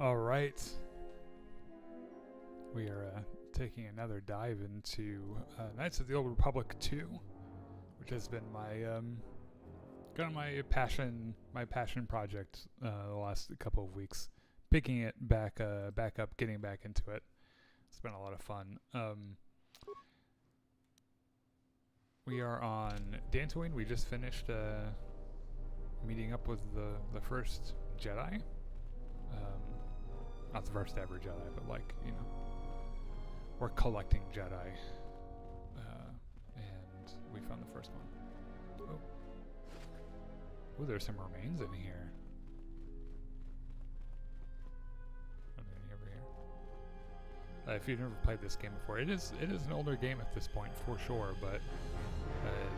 All right. We are taking another dive into Knights of the Old Republic 2, which has been my kind of my passion project the last couple of weeks. Picking it back up, getting back into it. It's been a lot of fun. We are on Dantooine. We just finished meeting up with the first Jedi. Not the first ever Jedi, but like, you know, we're collecting Jedi. And we found the first one. Oh, there's some remains in here. Are there any over here? If you've never played this game before, it is an older game at this point, for sure, but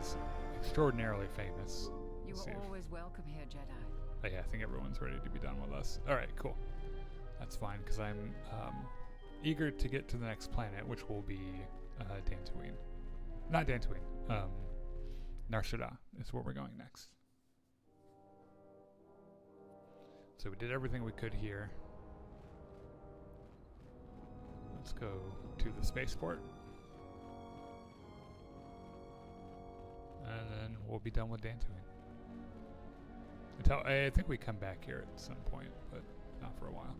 is extraordinarily famous. You are always welcome here, Jedi. Oh yeah, I think everyone's ready to be done with us. Alright, cool. That's fine, because I'm eager to get to the next planet, which will be Dantooine. Not Dantooine. Nar Shaddaa is where we're going next. So we did everything we could here. Let's go to the spaceport. And then we'll be done with Dantooine. I think we come back here at some point, but not for a while.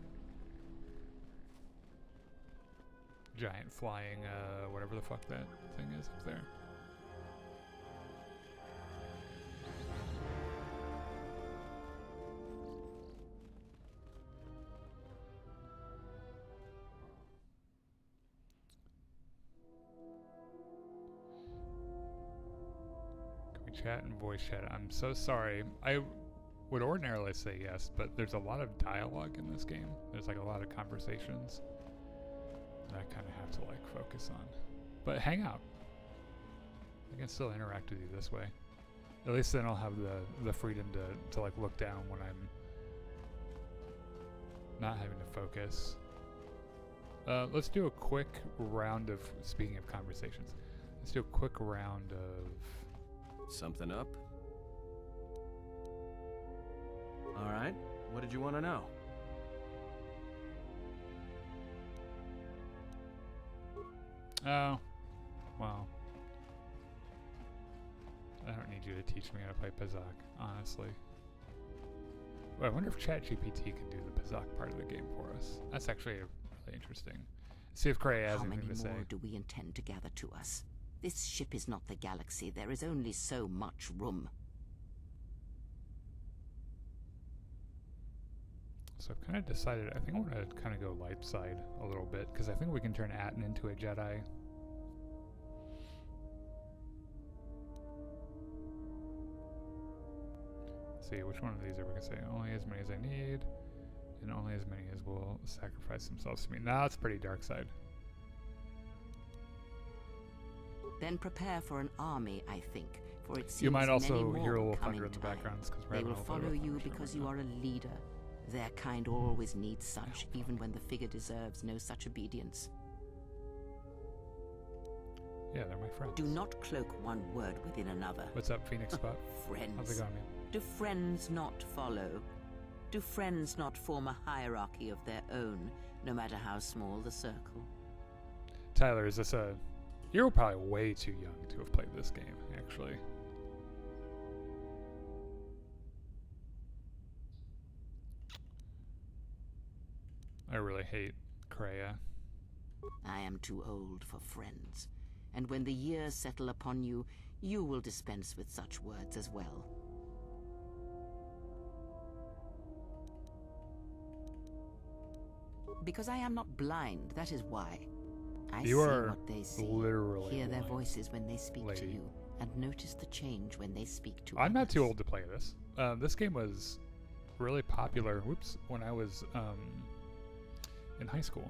Giant flying, whatever the fuck that thing is up there. Can we chat and voice chat? I'm so sorry. I would ordinarily say yes, but there's a lot of dialogue in this game. There's like a lot of conversations that I kind of have to like focus on. But hang out. I can still interact with you this way. At least then I'll have the freedom to like look down when I'm not having to focus. Let's do a quick round of, speaking of conversations, let's do a quick round of... Something up? All right, what did you want to know? Oh, well. I don't need you to teach me how to play Pazak, honestly. Well, I wonder if ChatGPT can do the Pazak part of the game for us. That's actually really interesting. See if Cray has anything to say. How many more do we intend to gather to us? This ship is not the galaxy. There is only so much room. So I've kind of decided, I think I want to kind of go light side a little bit, because I think we can turn Atten into a Jedi. Let's see, which one of these are we going to say? Only as many as I need, and only as many as will sacrifice themselves to me. Nah, it's pretty dark side. Then prepare for an army, I think, for it seems you might also many hear a more little coming thunder in the time. backgrounds, because They will follow you because you are a leader. Their kind always needs such, even when the figure deserves no such obedience. Yeah, they're my friends. Do not cloak one word within another. What's up, Phoenix Spot? Friends. How's it going, man? Do friends not follow? Do friends not form a hierarchy of their own, no matter how small the circle? Tyler, is this a... You're probably way too young to have played this game, actually. I really hate Kreia. I am too old for friends, and when the years settle upon you, you will dispense with such words as well. Because I am not blind, that is why. I see what they see, literally hear their blind, voices when they speak lady. to you, and notice the change when they speak to I'm not others. too old to play this. This game was really popular, when I was in high school.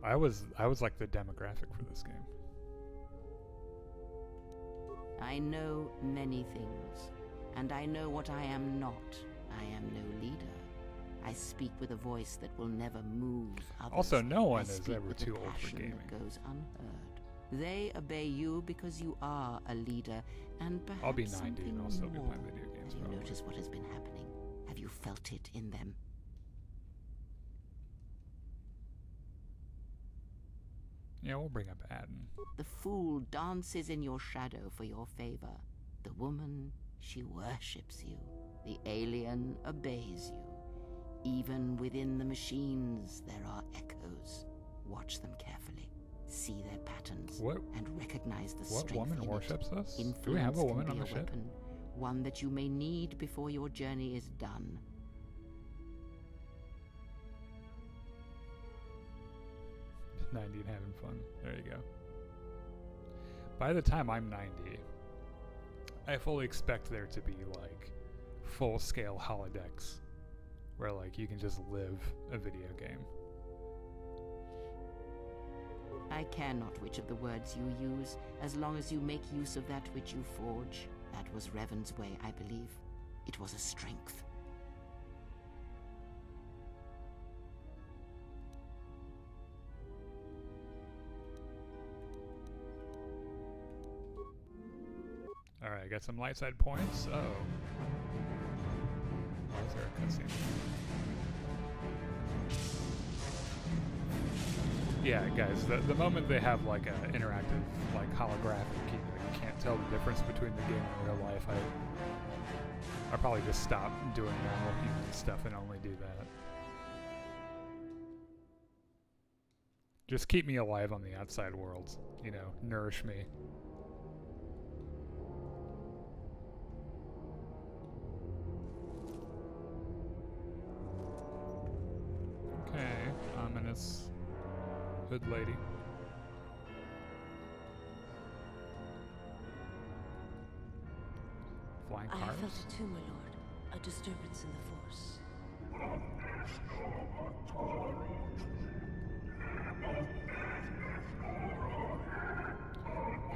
I was like the demographic for this game. I know many things, and I know what I am not. I am no leader. I speak with a voice that will never move others. Also, no one I is speak ever with a too old for passion gaming. that goes unheard. They obey you because you are a leader, and perhaps I'll be 90 something and I'll still be more. playing video games. Have you Probably. noticed what has been happening? Have you felt it in them? Yeah, we'll bring up Atten. The fool dances in your shadow for your favor. The woman, she worships you. The alien obeys you. Even within the machines, there are echoes. Watch them carefully. See their patterns. What? And recognize the What strength woman in worships it. us? Influence Do we have a woman can on be the a ship? weapon, one that you may need before your journey is done. 90 and having fun. There you go. By the time I'm 90, I fully expect there to be like full-scale holodecks where like you can just live a video game. I care not which of the words you use, as long as you make use of that which you forge. That was Revan's way, I believe. It was a strength. Alright, I got some light side points. Oh. Is there a cutscene? Yeah, guys, the moment they have like an interactive, like holographic, you can't tell the difference between the game and real life, I'll probably just stop doing normal human stuff and only do that. Just keep me alive on the outside world, you know, nourish me. Okay, ominous hood lady. Flying I cars? have felt it too, my lord. A disturbance in the force.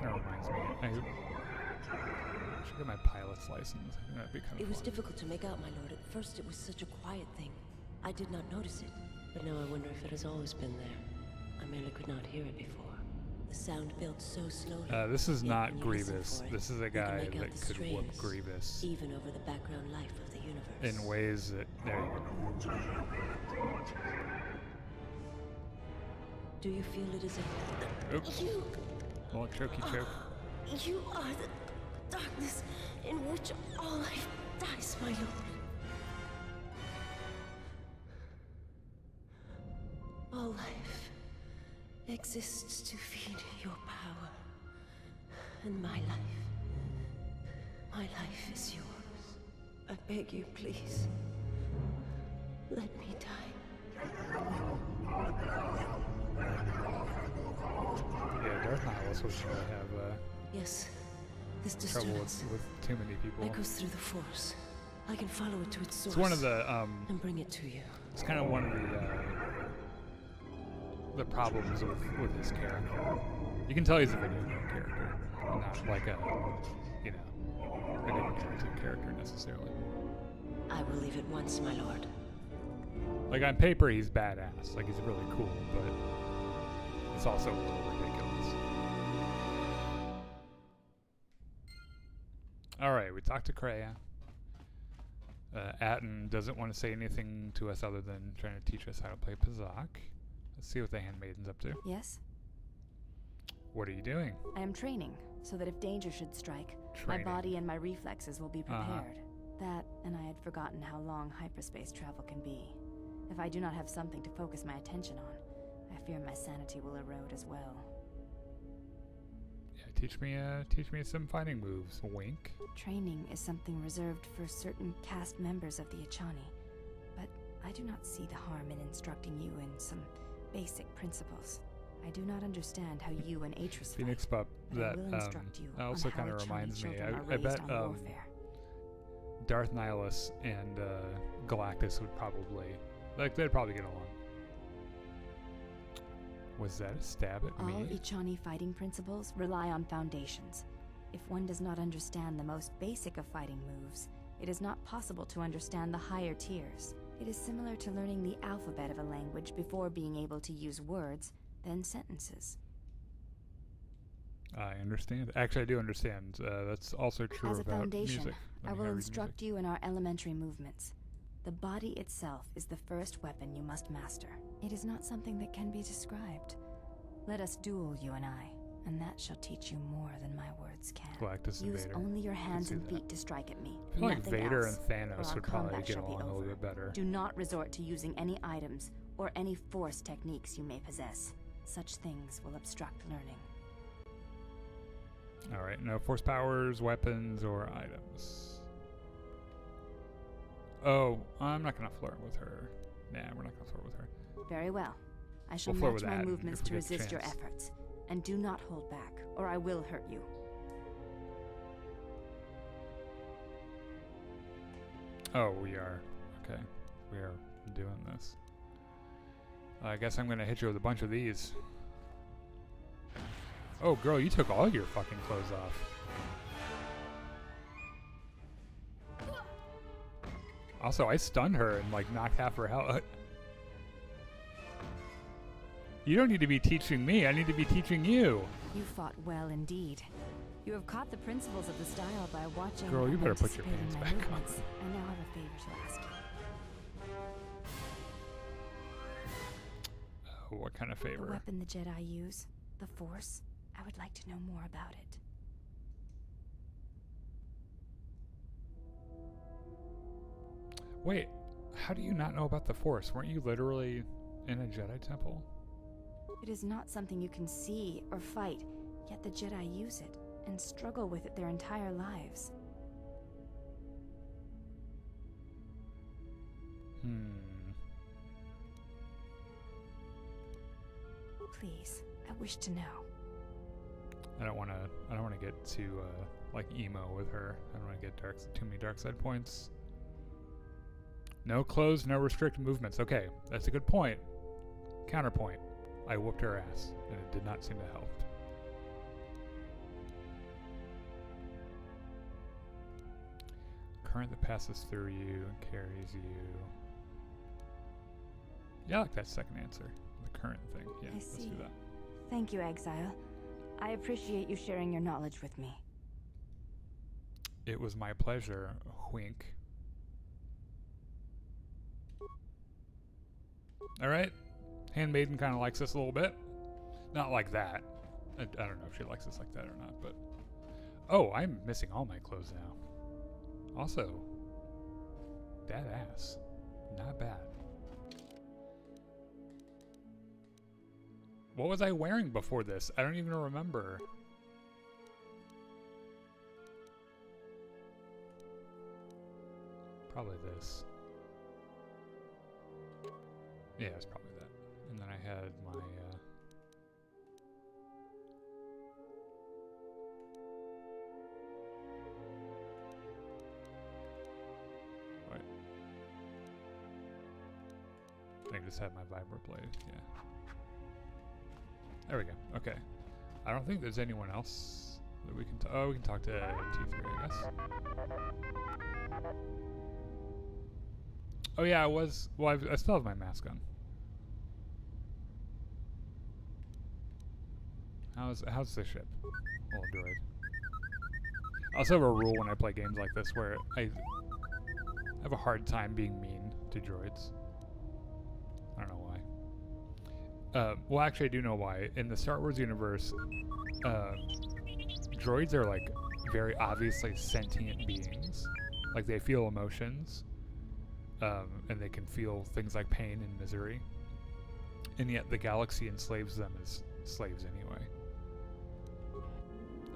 That reminds me. I should get my pilot's license. I think that'd be kind of It was fun. difficult to make out, my lord. At first it was such a quiet thing. I did not notice it. But now I wonder if it has always been there. I merely could not hear it before. The sound built so slowly. This is yet not when you listen Grievous. for it, This is a you can guy make out that the could whoop strings, Grievous even over the background life of the universe. in ways that... There you go. Do you feel it as if... Oops. You... Well, chokey choke. You are the darkness in which all life dies, my lord. All life exists to feed your power. And my life is yours. I beg you, please. Let me die. Yeah, Darth Nihilus would really have Yes, this trouble disturbance with too many people. echoes through the force. I can follow it to its source. It's one of the and bring it to you. it's kind of one of the problems with his character. You can tell he's a video game character, and not like a, you know, a narrative character necessarily. I will leave at once, my lord. Like on paper, he's badass. Like he's really cool, but it's also a little ridiculous. All right, we talked to Kreia. Atten doesn't want to say anything to us other than trying to teach us how to play Pazak. Let's see what the handmaiden's up to. Yes? What are you doing? I am training, so that if danger should strike, Training. my body and my reflexes will be Uh-huh. prepared. That, and I had forgotten how long hyperspace travel can be. If I do not have something to focus my attention on, I fear my sanity will erode as well. Yeah, teach me some fighting moves. Wink. Training is something reserved for certain cast members of the Echani, but I do not see the harm in instructing you in some basic principles. I do not understand how you and Atris fight, Phoenix Pup. but That I will instruct you also on how kind of Echani reminds me. children are I raised bet on warfare. Darth Nihilus and Galactus would probably they'd probably get along. Was that a stab at All me? Echani fighting principles rely on foundations. If one does not understand the most basic of fighting moves, it is not possible to understand the higher tiers. It is similar to learning the alphabet of a language before being able to use words, then sentences. I understand. Actually, I do understand. That's also true As a about foundation, music. I will instruct you in our elementary movements. The body itself is the first weapon you must master. It is not something that can be described. Let us duel, you and I, and that shall teach you more than my words can. Galactus and Use Vader. only your hands and that. feet to strike at me. I feel like Nothing Vader else, and Thanos or our would probably combat get shall be along a little over. bit better. Do not resort to using any items or any force techniques you may possess. Such things will obstruct learning. Alright, no force powers, weapons, or items. Oh, I'm not gonna flirt with her. Nah, we're not gonna flirt with her. Very well. I shall We'll flirt match with my that movements if to we get the resist your chance. efforts. And do not hold back, or I will hurt you. Oh, we are. Okay. We are doing this. I guess I'm gonna hit you with a bunch of these. Oh, girl, you took all your fucking clothes off. Also, I stunned her and, like, knocked half her health. You don't need to be teaching me. I need to be teaching you. You fought well indeed. You have caught the principles of the style by watching. Girl, you and better put your anticipating pants my back on. movements. I now have a favor to ask you. Oh, what kind of The favor? weapon the Jedi use, the Force. I would like to know more about it. Wait, how do you not know about the Force? Weren't you literally in a Jedi temple? It is not something you can see or fight, yet the Jedi use it and struggle with it their entire lives. Please, I wish to know. I don't want to get too like emo with her. I don't want to get too many dark side points. No clothes, no restrict movements. Okay, that's a good point. Counterpoint. I whooped her ass, and it did not seem to help. Current that passes through you and carries you. Yeah, I like that second answer. The current thing. Yeah, I let's see. do that. Thank you, Exile. I appreciate you sharing your knowledge with me. It was my pleasure. Wink. Alright. Handmaiden kind of likes us a little bit. Not like that. I don't know if she likes us like that or not, but... Oh, I'm missing all my clothes now. Also, that ass. Not bad. What was I wearing before this? I don't even remember. Probably this. Yeah, it's probably that. And then I had my, what? I think I just had my vibroblade, yeah. There we go, okay. I don't think there's anyone else that we can talk. Oh, we can talk to T3, I guess. Oh yeah, I still have my mask on. How's the ship? Old droid. I also have a rule when I play games like this where I have a hard time being mean to droids. I don't know why. Well, actually, I do know why. In the Star Wars universe, droids are like very obviously sentient beings. Like they feel emotions, and they can feel things like pain and misery. And yet the galaxy enslaves them as slaves anyway.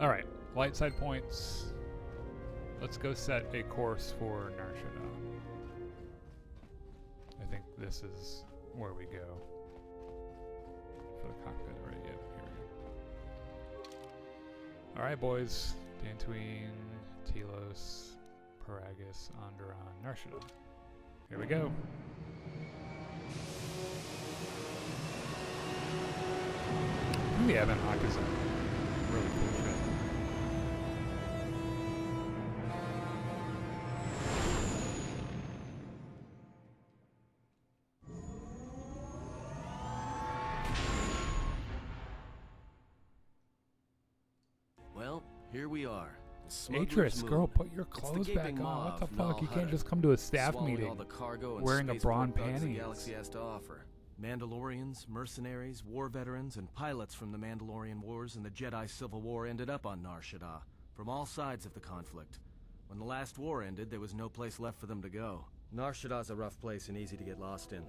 Alright, light side points. Let's go set a course for Nar Shaddaa. I think this is where we go. For the cockpit, right? Yep, here we go. Alright, boys. Dantooine, Telos, Paragus, Onderon, Nar Shaddaa. Here we go. The Ebon Hawk is a really cool ship. here we are. The Smuggler's Atris, Moon. girl, put your It's the clothes gaping back on. What the maw of fuck? You Nal can't Hutta, just come to a staff swallowing meeting all the cargo and wearing a spaceport brawn thugs the panties. galaxy has to offer. Mandalorians, mercenaries, war veterans, and pilots from the Mandalorian Wars and the Jedi Civil War ended up on Nar Shaddaa, from all sides of the conflict. When the last war ended, there was no place left for them to go. Nar Shaddaa's a rough place and easy to get lost in.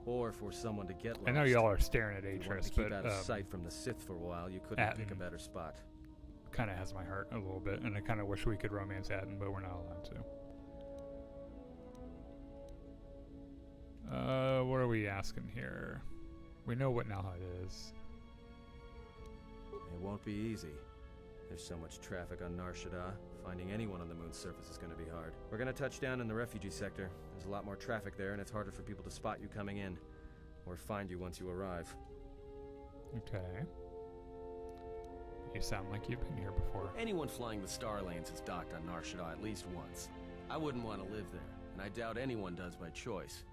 Or for someone to get lost. I know y'all are staring at If you wanted Atris, to keep but out of sight from the Sith for a while, you couldn't pick a better spot. kind of has my heart a little bit, and I kind of wish we could romance Atten, but we're not allowed to. What are we asking here? We know what Nal Hutta is. It won't be easy. There's so much traffic on Nar Shaddaa. Finding anyone on the moon's surface is going to be hard. We're going to touch down in the refugee sector. There's a lot more traffic there, and it's harder for people to spot you coming in. Or find you once you arrive. Okay. You sound like you've been here before. Anyone flying the Star Lanes has docked on Nar Shaddaa at least once. I wouldn't want to live there, and I doubt anyone does by choice.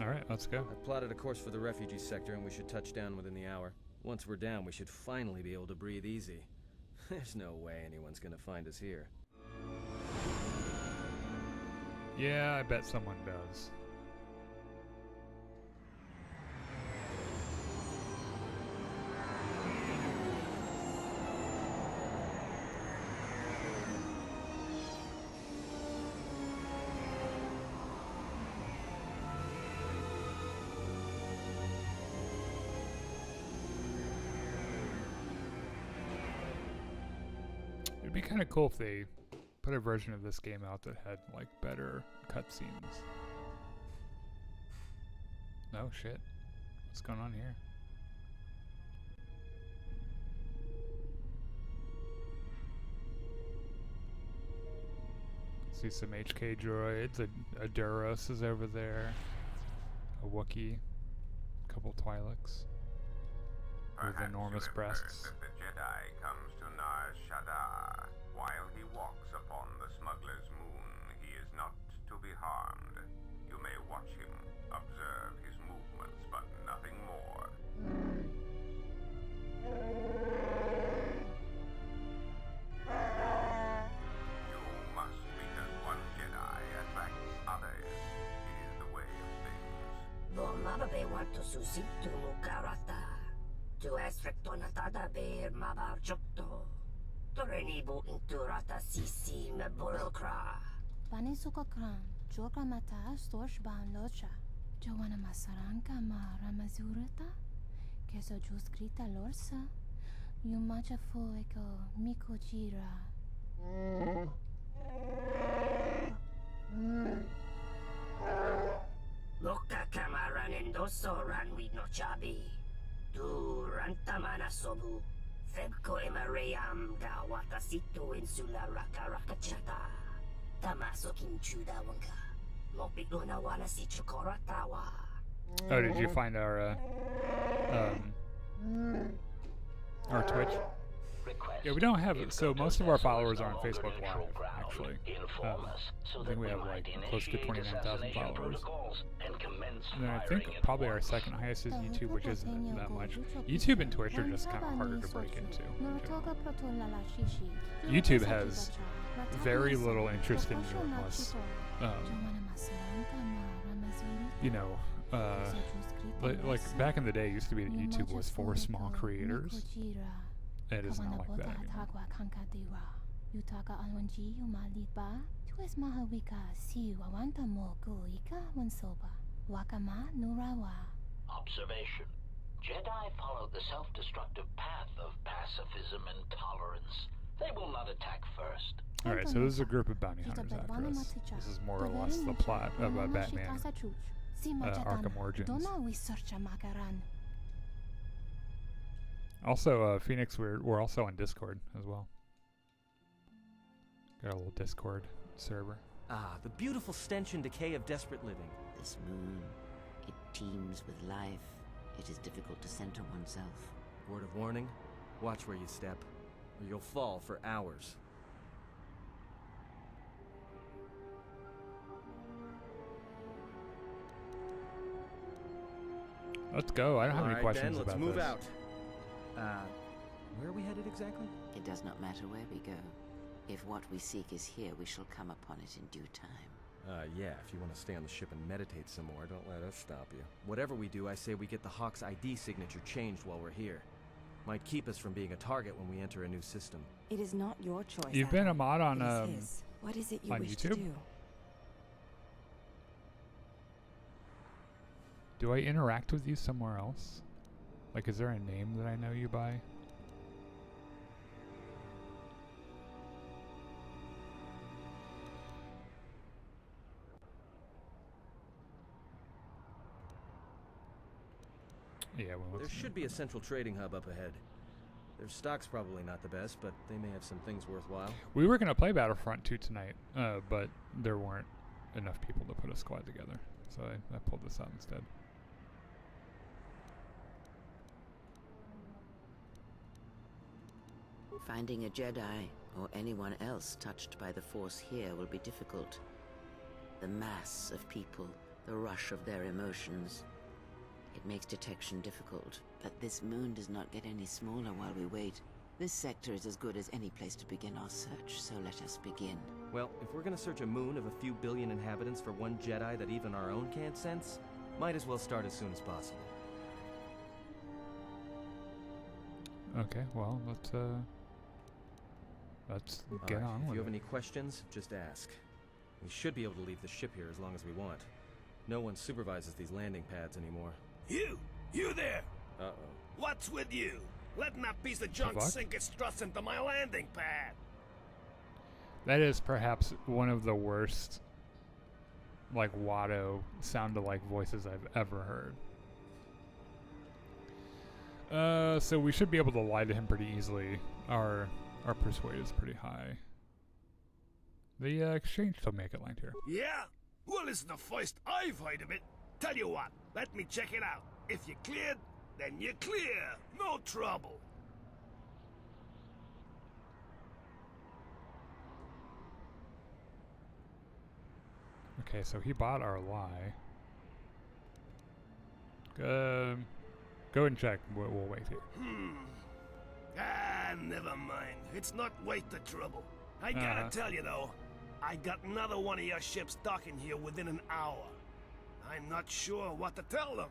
Alright, let's go. I've plotted a course for the refugee sector, and we should touch down within the hour. Once we're down, we should finally be able to breathe easy. There's no way anyone's gonna find us here. Yeah, I bet someone does. It'd be kind of cool if they put a version of this game out that had like better cutscenes. Oh shit. What's going on here? See some HK droids, a Duros is over there, a Wookiee, a couple Twi'leks with enormous breasts. That the Jedi comes to Nar Shaddaa. While he walks upon the Smuggler's moon, he is not to be harmed. You may watch him, observe his movements, but nothing more. You must, because one Jedi attracts others. It is the way of things. Mababe want to susip to mukarata. To aspecto natada bear mabar chokto. Torenibu inturata sisi mebolokra. Bani sukakran, joka mata storch ban locha. Joana masaranka ma ramazurata. Keso juskrita lorsa. Yumacha fuego mikojira. Loka kamaran endoso ranwi no chabi. Tu rantamana sobu. Febko emaream ga watasitu insula raka rakachata. Tamaso kinchuda wanga. Mopiguna wala si chukoratawa. Oh, did you find our Twitch? Yeah, we don't have it. So most of our followers are on Facebook Live, actually. I think we have like close to 29,000 followers. And then I think probably our second highest is YouTube, which isn't that much. YouTube and Twitch are just kind of harder to break into. YouTube has very little interest in you unless, you know, like back in the day, it used to be that YouTube was for small creators. It is not like that anymore. Observation. Jedi follow the self-destructive path of pacifism and tolerance. They will not attack first. Alright, so this is a group of bounty hunters after us. This is more or less the plot of Batman Arkham Origins. Also, Phoenix, we're also on Discord as well. Got a little Discord server. Ah, the beautiful stench and decay of desperate living. This moon, it teems with life. It is difficult to center oneself. Word of warning, watch where you step, or you'll fall for hours. Let's go. I don't have any Alright, questions then, let's about move this. out. Where are we headed exactly? It does not matter where we go. If what we seek is here, we shall come upon it in due time. Yeah, if you want to stay on the ship and meditate some more, don't let us stop you. Whatever we do, I say we get the Hawk's ID signature changed while we're here. Might keep us from being a target when we enter a new system. It is not your choice. You've been a mod on It is his. What is it you on wish YouTube? to do? Do I interact with you somewhere else? Like, is there a name that I know you by? Yeah, well, There should be a central trading hub up ahead. Their stock's probably not the best, but they may have some things worthwhile. We were gonna play Battlefront 2 tonight, but there weren't enough people to put a squad together, so I pulled this out instead. Finding a Jedi, or anyone else touched by the Force here, will be difficult. The mass of people, the rush of their emotions. It makes detection difficult, but this moon does not get any smaller while we wait. This sector is as good as any place to begin our search, so let us begin. Well, if we're gonna search a moon of a few billion inhabitants for one Jedi that even our own can't sense, might as well start as soon as possible. Okay, well, let's get on If with you have it. any questions, just ask. We should be able to leave the ship here as long as we want. No one supervises these landing pads anymore. You there! Uh-oh. What's with you? Letting that piece of junk fuck? sink its struts into my landing pad! That is perhaps one of the worst, like, Watto sound-alike voices I've ever heard. So we should be able to lie to him pretty easily. Our persuade is pretty high. The exchange will make it land here. Yeah? Well, it's the first I've heard of it. Tell you what, let me check it out. If you're cleared, then you're clear. No trouble. Okay, so he bought our lie. Go and check. We'll wait here. Never mind. It's not worth the trouble. I gotta tell you, though, I got another one of your ships docking here within an hour. I'm not sure what to tell them.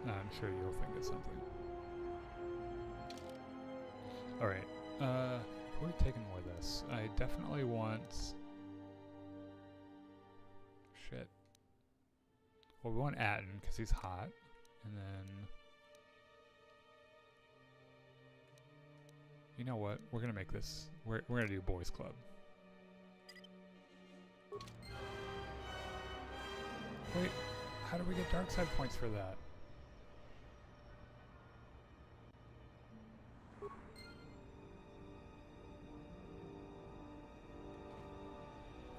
I'm sure you'll think of something. Alright, who are we taking with us? I definitely want... Shit. Well, we want Atten, because he's hot. And then... You know what? We're gonna make this... We're gonna do Boys Club. Wait, how do we get dark side points for that?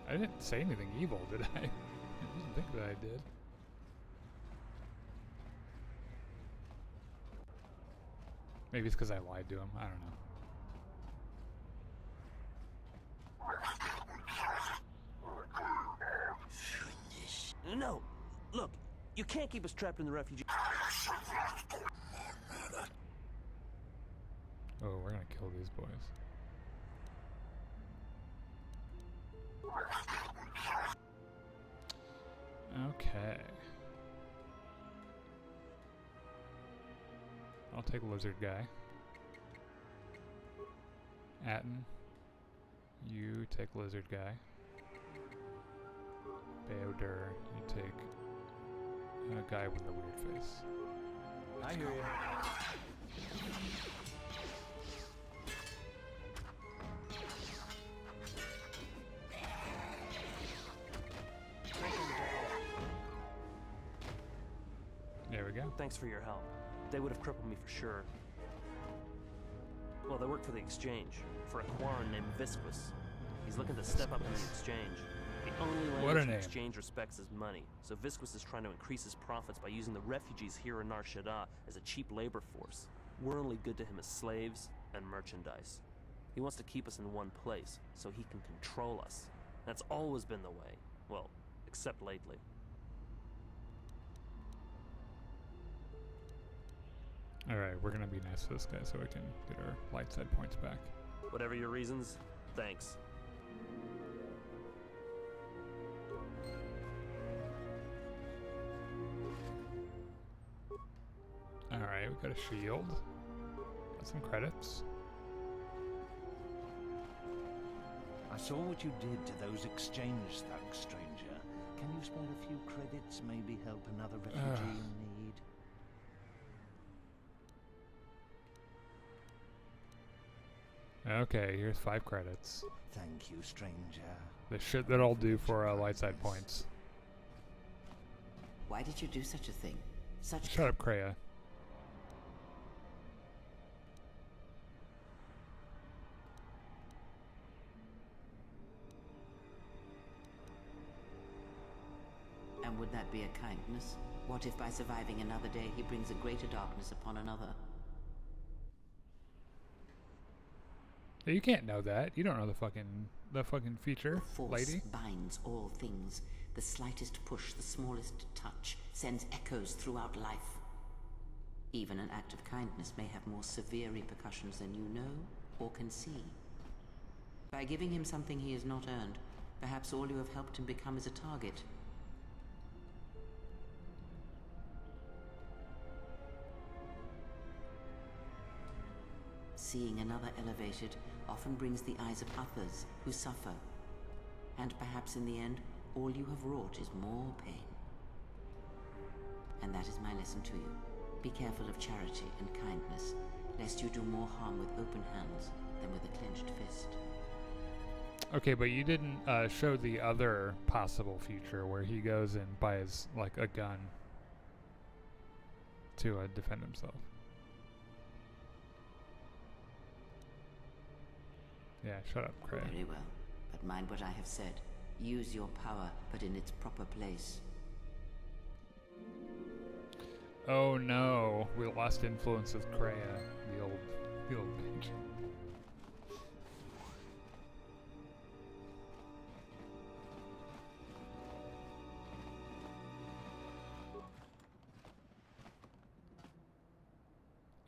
I didn't say anything evil, did I? I didn't think that I did. Maybe it's because I lied to him. I don't know. No, look, you can't keep us trapped in the refugee. Oh, we're gonna kill these boys. Okay. I'll take Lizard Guy. Atten, you take Lizard Guy. Beodur, you take a guy with a weird face. I hear you. There we go. Thanks for your help. They would have crippled me for sure. Well, they work for the exchange, for a Quarren named Visquis. He's looking to step up in the exchange. The only What a language the name. exchange respects is money, so Visquis is trying to increase his profits by using the refugees here in Nar Shaddaa as a cheap labor force. We're only good to him as slaves and merchandise. He wants to keep us in one place, so he can control us. That's always been the way. Well, except lately. Alright, we're gonna be nice to this guy so we can get our light side points back. Whatever your reasons, thanks. Alright, we got a shield. Got some credits. I saw what you did to those exchange thugs, stranger. Can you spare a few credits, maybe help another refugee in need? Okay, here's 5 credits. Thank you, stranger. The shit that I'll do for light side points. Why did you do such a thing? Shut up, Kreia. And would that be a kindness? What if by surviving another day he brings a greater darkness upon another? You can't know that. You don't know the fucking feature, Force lady. binds all things. The slightest push, the smallest touch, sends echoes throughout life. Even an act of kindness may have more severe repercussions than you know or can see. By giving him something he has not earned, perhaps all you have helped him become is a target. Seeing another elevated often brings the eyes of others who suffer. And perhaps in the end, all you have wrought is more pain. And that is my lesson to you. Be careful of charity and kindness, lest you do more harm with open hands than with a clenched fist. Okay, but you didn't show the other possible future where he goes and buys, like, a gun to defend himself. Yeah, shut up, Kreia. Very well, but mind what I have said. Use your power, but in its proper place. Oh no, we lost influence with Kreia, the old bitch.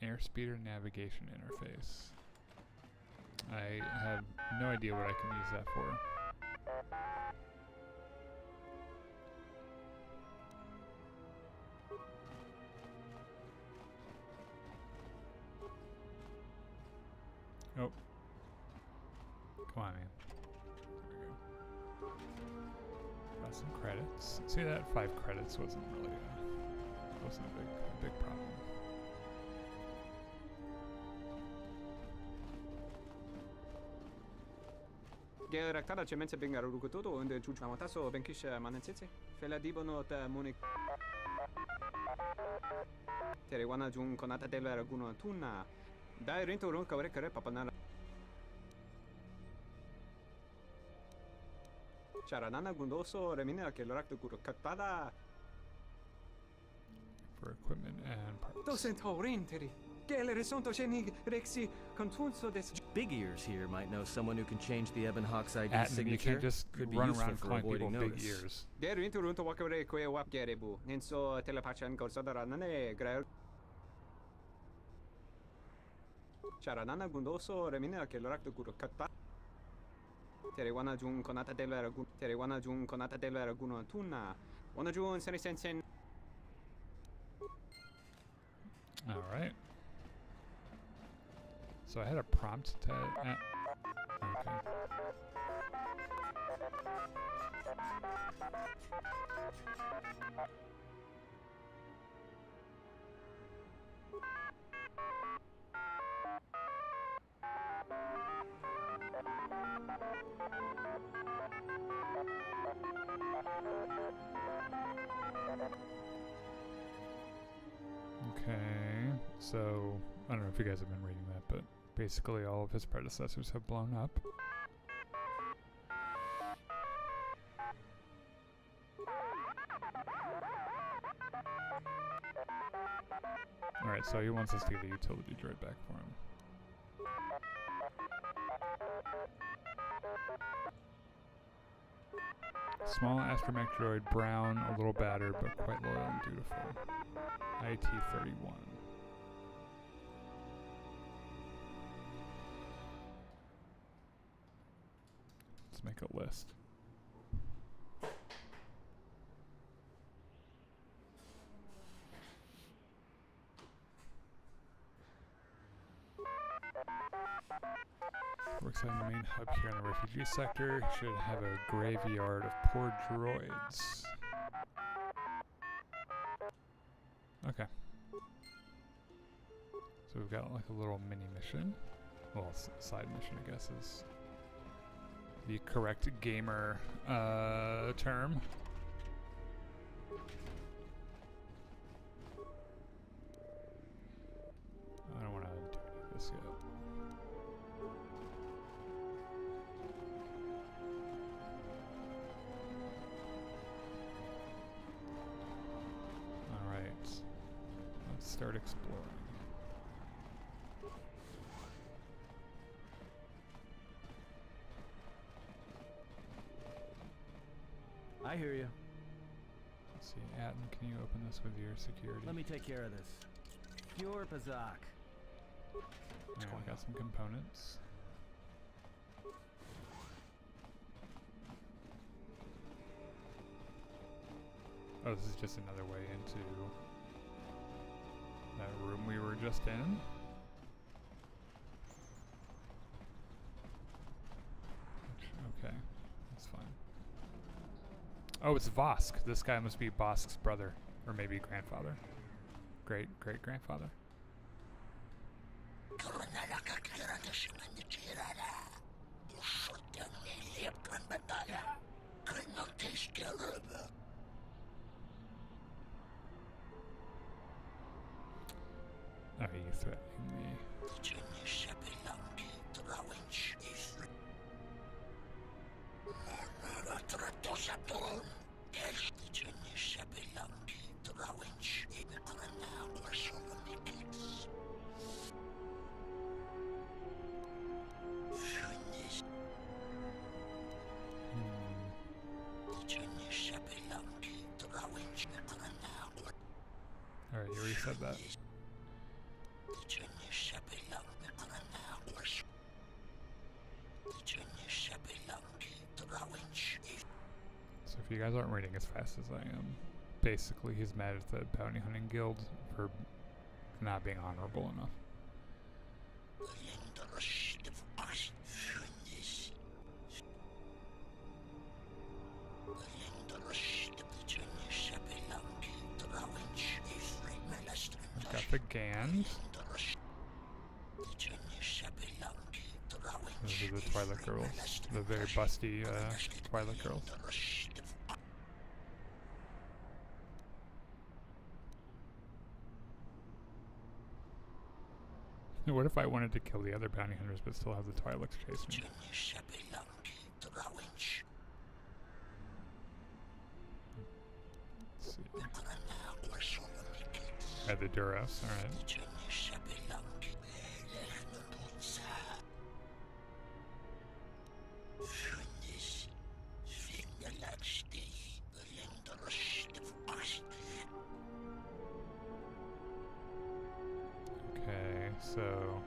Airspeeder navigation interface. I have no idea what I can use that for. Oh. Come on, man. There we go. Got some credits. See, that 5 credits wasn't really wasn't a big problem. Gerektada ce mense benga rukutoto unde juju amataso benkisha manensetse. Fela dibono ta munik. Terewana jun konata della raguno tuna. Dai rento ron kawre kare papanara. Charanana gundoso remina che l'orak de guru katada. For equipment and parts. Docentaurin Gele resonto shenig rexi contunso des. Big Ears here might know someone who can change the Ebonhawk's ID Atman, signature. you can't just Could be run useful around for calling people avoiding big notice. ears. Geru into runto wakare kwe wap gerebu. Nenso telepachan gorsodara nane grael. Charanana gundoso remina che l'orak de guru katta. Terewana jun konata della raguno. Terewana jun konata della raguno tuna. Wana jun sensen. All right. So I had a prompt to. Okay. Okay, so I don't know if you guys have been reading that, but basically all of his predecessors have blown up. Alright, so he wants us to get a utility droid back for him. Small astromech droid, brown, a little battered, but quite loyal and dutiful. IT-31. Let's make a list. Works on the main hub here in the refugee sector. Should have a graveyard of poor droids. Okay. So we've got like a little mini mission. Well, side mission, I guess, is the correct gamer term. I don't want to do this yet. Start exploring. I hear you. Let's see, Atten, can you open this with your security? Let me take care of this. Pure Pazak. Alright, we got some components. Oh, this is just another way into that room we were just in. Okay, that's fine. Oh, it's Vosk. This guy must be Vosk's brother, or maybe grandfather. Great-great-grandfather. Are you threatening me? Alright, you already said that. So if you guys aren't reading as fast as I am, basically he's mad at the bounty hunting guild for not being honorable enough. Got the Gand. Those are the Twilight Girls. The very busty Twilight Girls. What if I wanted to kill the other bounty hunters but still have the Twi'leks chase me? Let's see. At the Duras, alright. Okay, so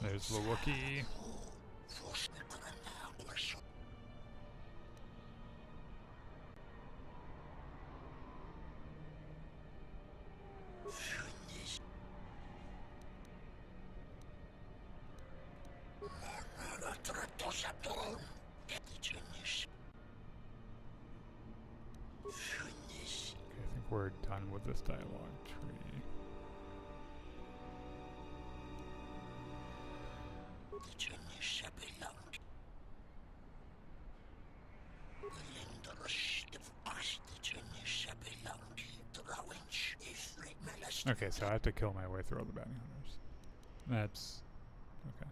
there's the Wookiee. We're done with this dialogue tree. Okay, so I have to kill my way through all the bounty hunters. That's okay.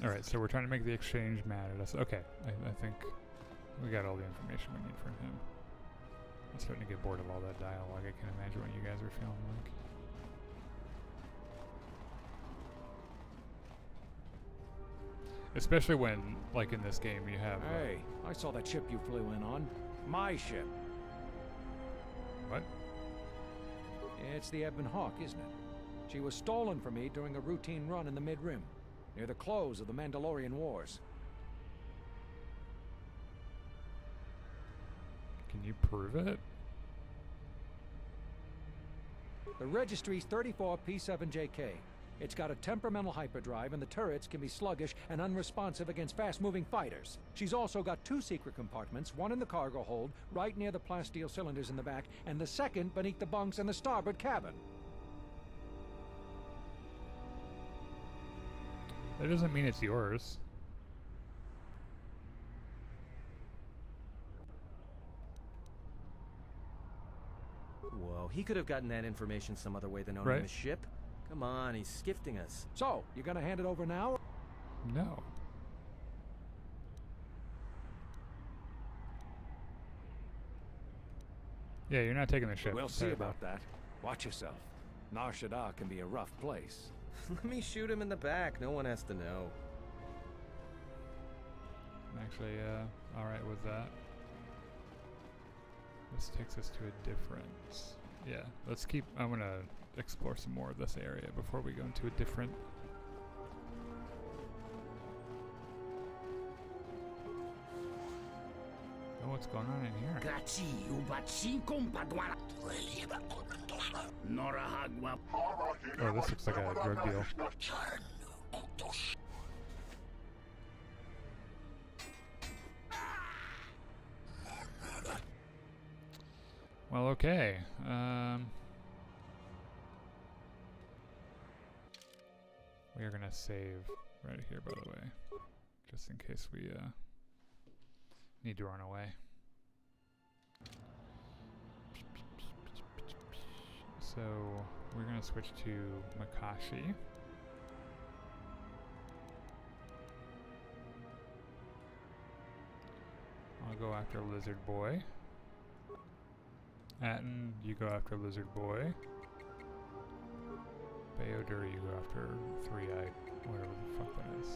Alright, so we're trying to make the exchange mad at us. Okay, I think we got all the information we need from him. I'm starting to get bored of all that dialogue. I can imagine what you guys are feeling like. Especially when, like in this game, you have... Hey, I saw that ship you flew in on. My ship. What? It's the Ebon Hawk, isn't it? She was stolen from me during a routine run in the Mid-Rim, near the close of the Mandalorian Wars. Can you prove it? The registry's 34 P7JK. It's got a temperamental hyperdrive, and the turrets can be sluggish and unresponsive against fast-moving fighters. She's also got 2 secret compartments, one in the cargo hold, right near the plasteel cylinders in the back, and the second beneath the bunks in the starboard cabin. That doesn't mean it's yours. Whoa, he could have gotten that information some other way than owning Right. the ship. Come on, he's skifting us. So, you gonna hand it over now? No. Yeah, you're not taking the ship. We'll see about that. Watch yourself. Nar Shaddaa can be a rough place. Let me shoot him in the back. No one has to know. I'm actually, alright with that. This takes us to a different... Yeah, let's keep... I'm gonna explore some more of this area before we go into a different... Oh, what's going on in here? Oh, this looks like a drug deal. Well, okay. We are gonna save right here, by the way, just in case we need to run away. So we're gonna switch to Makashi. I'll go after Lizard Boy. Atten, you go after Lizard Boy. Bayodur, you go after Three-Eyed, whatever the fuck that is.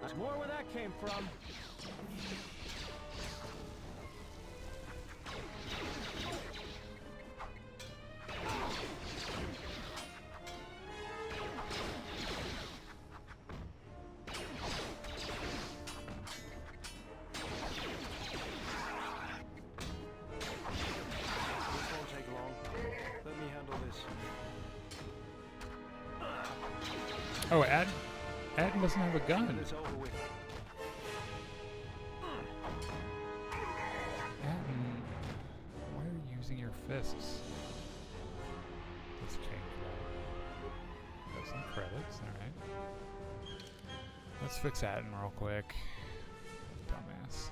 That's more where that came from. Oh, Atten doesn't have a gun. Atten, why are you using your fists? Let's change that. Got some credits, alright. Let's fix Atten real quick. Dumbass.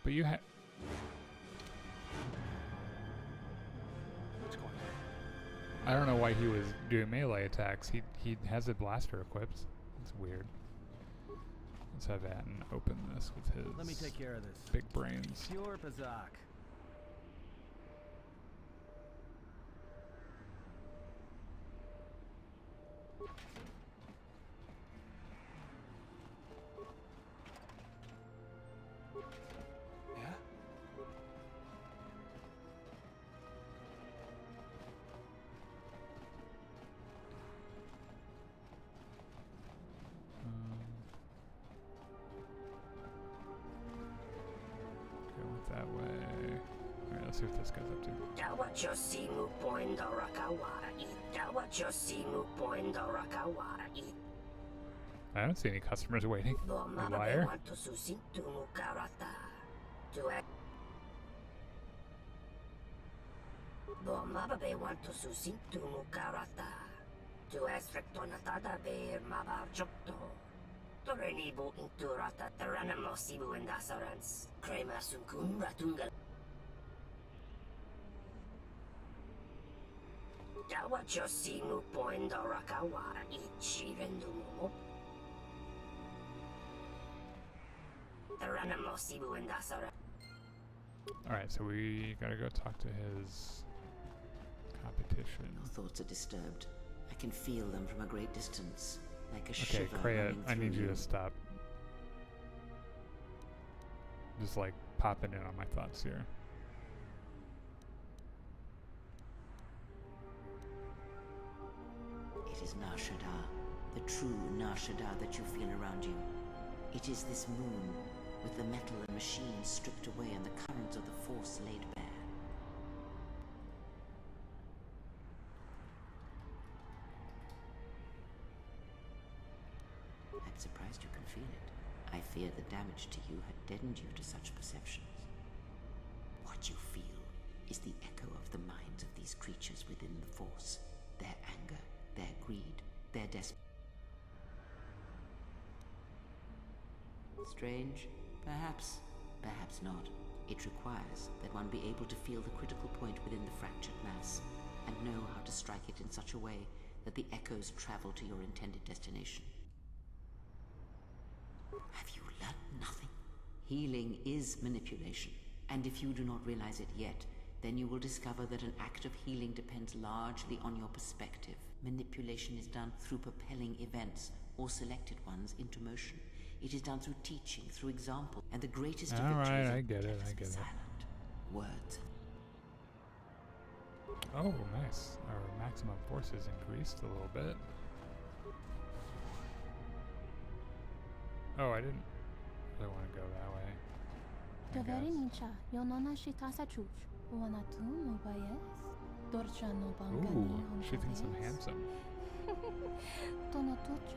But you have... I don't know why he was doing melee attacks. He has a blaster equipped. It's weird. Let's have Atten open this with his Let me take care of this. big brains. Pure Bazak. That way. Alright, let's see what this guy's up to. I don't see any customers waiting. You liar. Torenibu inturata terranamo sibu endasarans. Crema sunkun ratungal. Dawachosimu poindorakawa ichirendumo. Taranamosibu and Dasara. Alright, so we gotta go talk to his competition. Your thoughts are disturbed. I can feel them from a great distance, like a Okay, shiver Kreia, running I need through you to stop. Just like popping in on my thoughts here. It is Nar Shaddaa, the true Nar Shaddaa that you feel around you. It is this moon, with the metal and machines stripped away and the currents of the Force laid bare. I'm surprised you can feel it. I fear the damage to you had deadened you to such perceptions. What you feel is the echo of the minds of these creatures within the Force. Their anger, their greed, their desperation. Strange? Perhaps. Perhaps not. It requires that one be able to feel the critical point within the fractured mass, and know how to strike it in such a way that the echoes travel to your intended destination. Have you learned nothing? Healing is manipulation, and if you do not realize it yet, then you will discover that an act of healing depends largely on your perspective. Manipulation is done through propelling events, or selected ones, into motion. It is done through teaching, through example, and the greatest of victories. Alright, I get it, I get it. Words. Oh, nice. Our maximum force is increased a little bit. Oh, I didn't really want to go that way. Doveri nincha, yonona shitasa chuch. Wana tu no bayes. Dorcha no bangani. Ooh, she thinks I'm handsome. Tono tucha.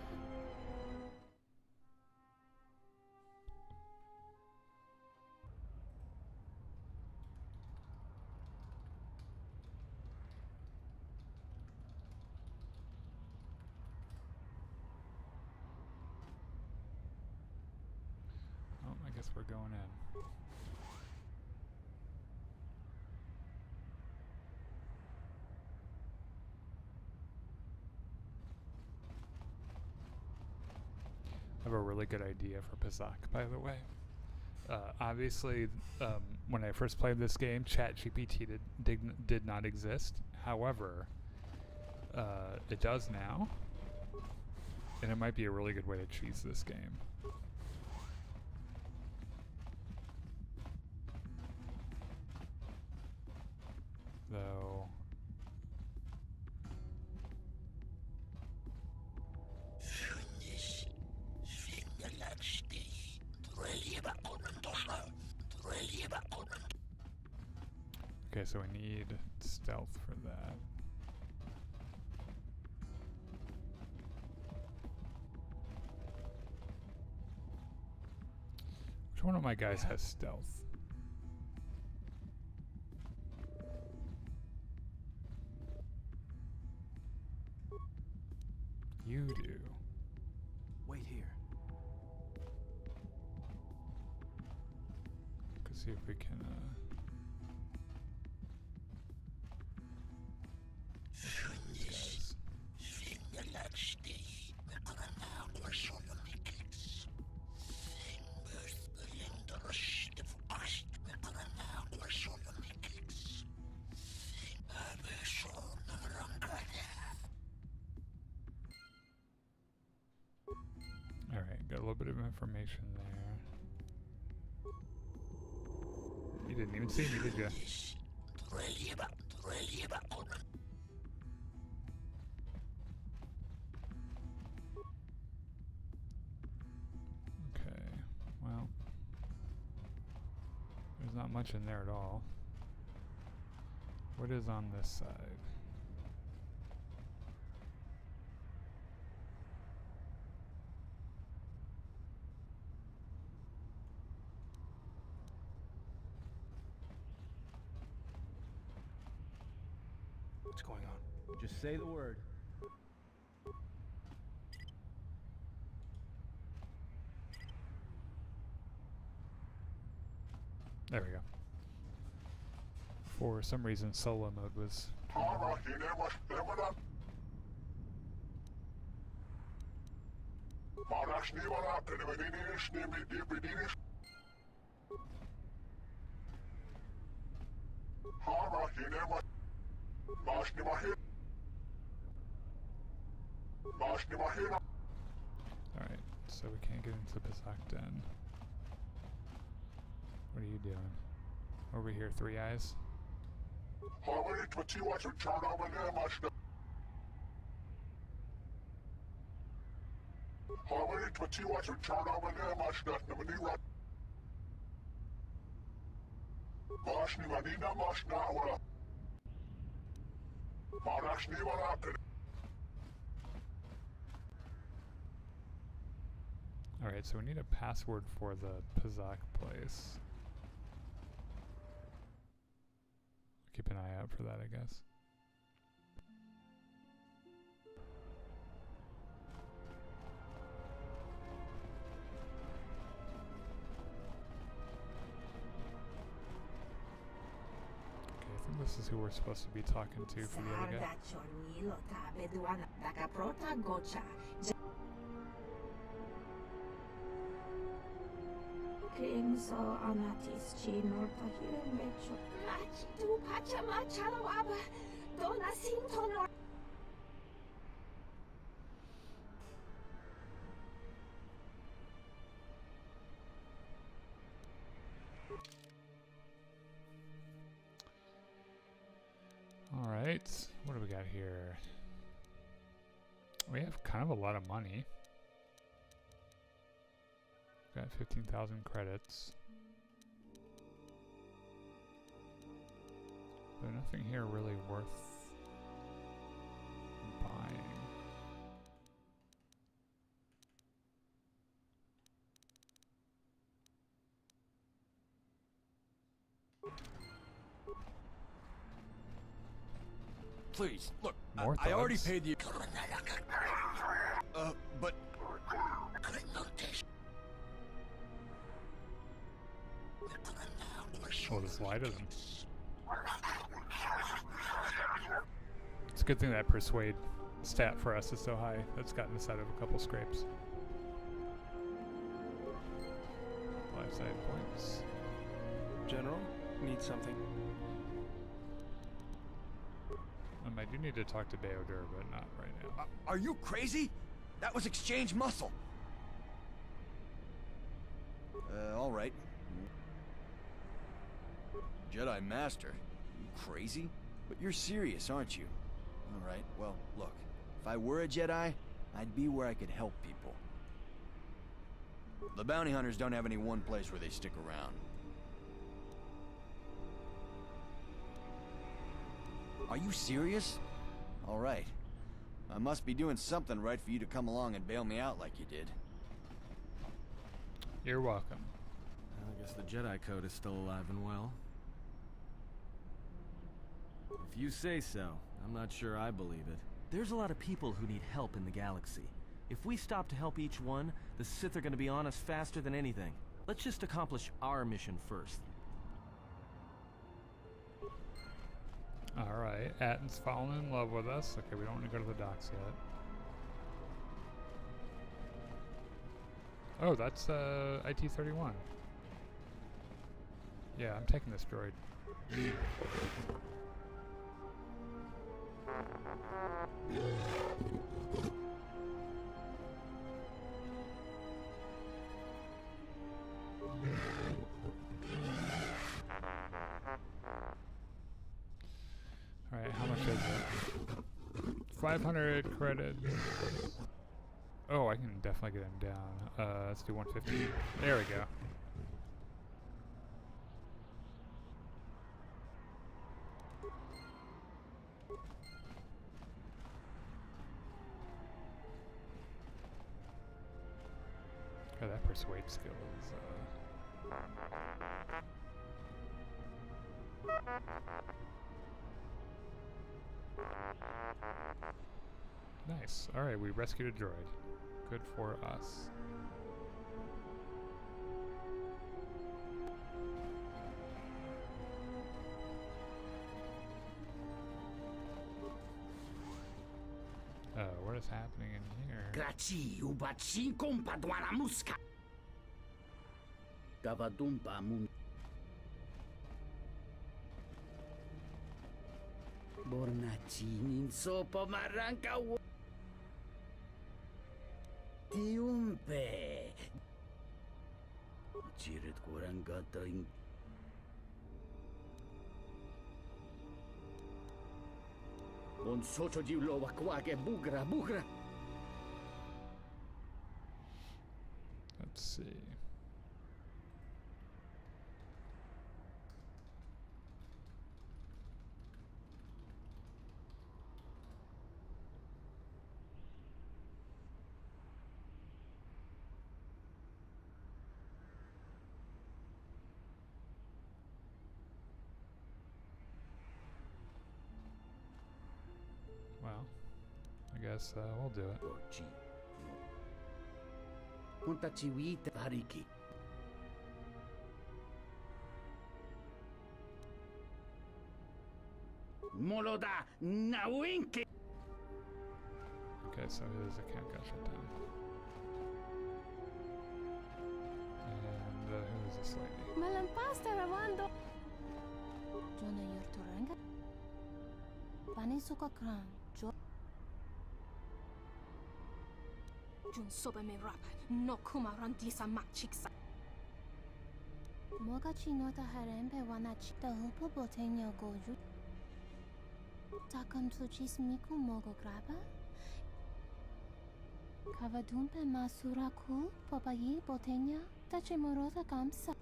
Oh, I guess we're going in. I have a really good idea for Pazak, by the way. Obviously, when I first played this game, ChatGPT did not exist. However, it does now, and it might be a really good way to cheese this game. Though... Okay, so we need stealth for that. Which one of my guys has stealth? You do. Wait here. Let's see if we can, Alright, got a little bit of information there. You didn't even see me, did you? Okay, well, there's not much in there at all. What is on this side? What's going on? Just say the word. There we go. For some reason, solo mode was Alright, so we can't get into the Bazak Den. What are you doing? Over here, Three Eyes. Alright, so we need a password for the Pazak place. Keep an eye out for that, I guess. Okay, I think this is who we're supposed to be talking to for the other guy. Alright, what do we got here? We have kind of a lot of money. Got 15,000 credits. But nothing here really worth buying. Please, look, More I already thugs. paid the... but... Oh, just lie to them. It's a good thing that persuade stat for us is so high. That's gotten us out of a couple scrapes. 5 side points. General, need something. I do need to talk to Beodur, but not right now. Are you crazy? That was exchange muscle. All right. Jedi Master? You crazy? But you're serious, aren't you? All right, well, look. If I were a Jedi, I'd be where I could help people. The bounty hunters don't have any one place where they stick around. Are you serious? All right. I must be doing something right for you to come along and bail me out like you did. You're welcome. I guess the Jedi Code is still alive and well. If you say so, I'm not sure I believe it. There's a lot of people who need help in the galaxy. If we stop to help each one, the Sith are gonna be on us faster than anything. Let's just accomplish our mission first. Alright, Atton's fallen in love with us. Okay, we don't want to go to the docks yet. Oh, that's IT-31. Yeah, I'm taking this droid. Alright, how much is it? 500 credits. Oh, I can definitely get him down. Let's do 150. There we go. God, that persuade skill is nice. Alright, we rescued a droid. Good for us. is happening in here? Graci ubaci compadwana muska. Gavadumpa mun. Bornaci ninsopo maranka wo. Tiumpe. Chiret kurangata in. Un socio di lova qua che bugra. Let's see. Well, I guess we'll do it. Punta Chiwita Pariki. Moloda Nawinki. Okay, so his account got shut down. And who is this lady? Malampasta Ravando. Jona Yurturanga. Banisuka Kran. Jun soba me rap. No kuma randisa machiksa. Moga chinota harembe wanachi. The hupo botenyo goju. Takam suchis miku mogo graba. Kavadumpe masura ku papayi botenya. Tache morota kamsa.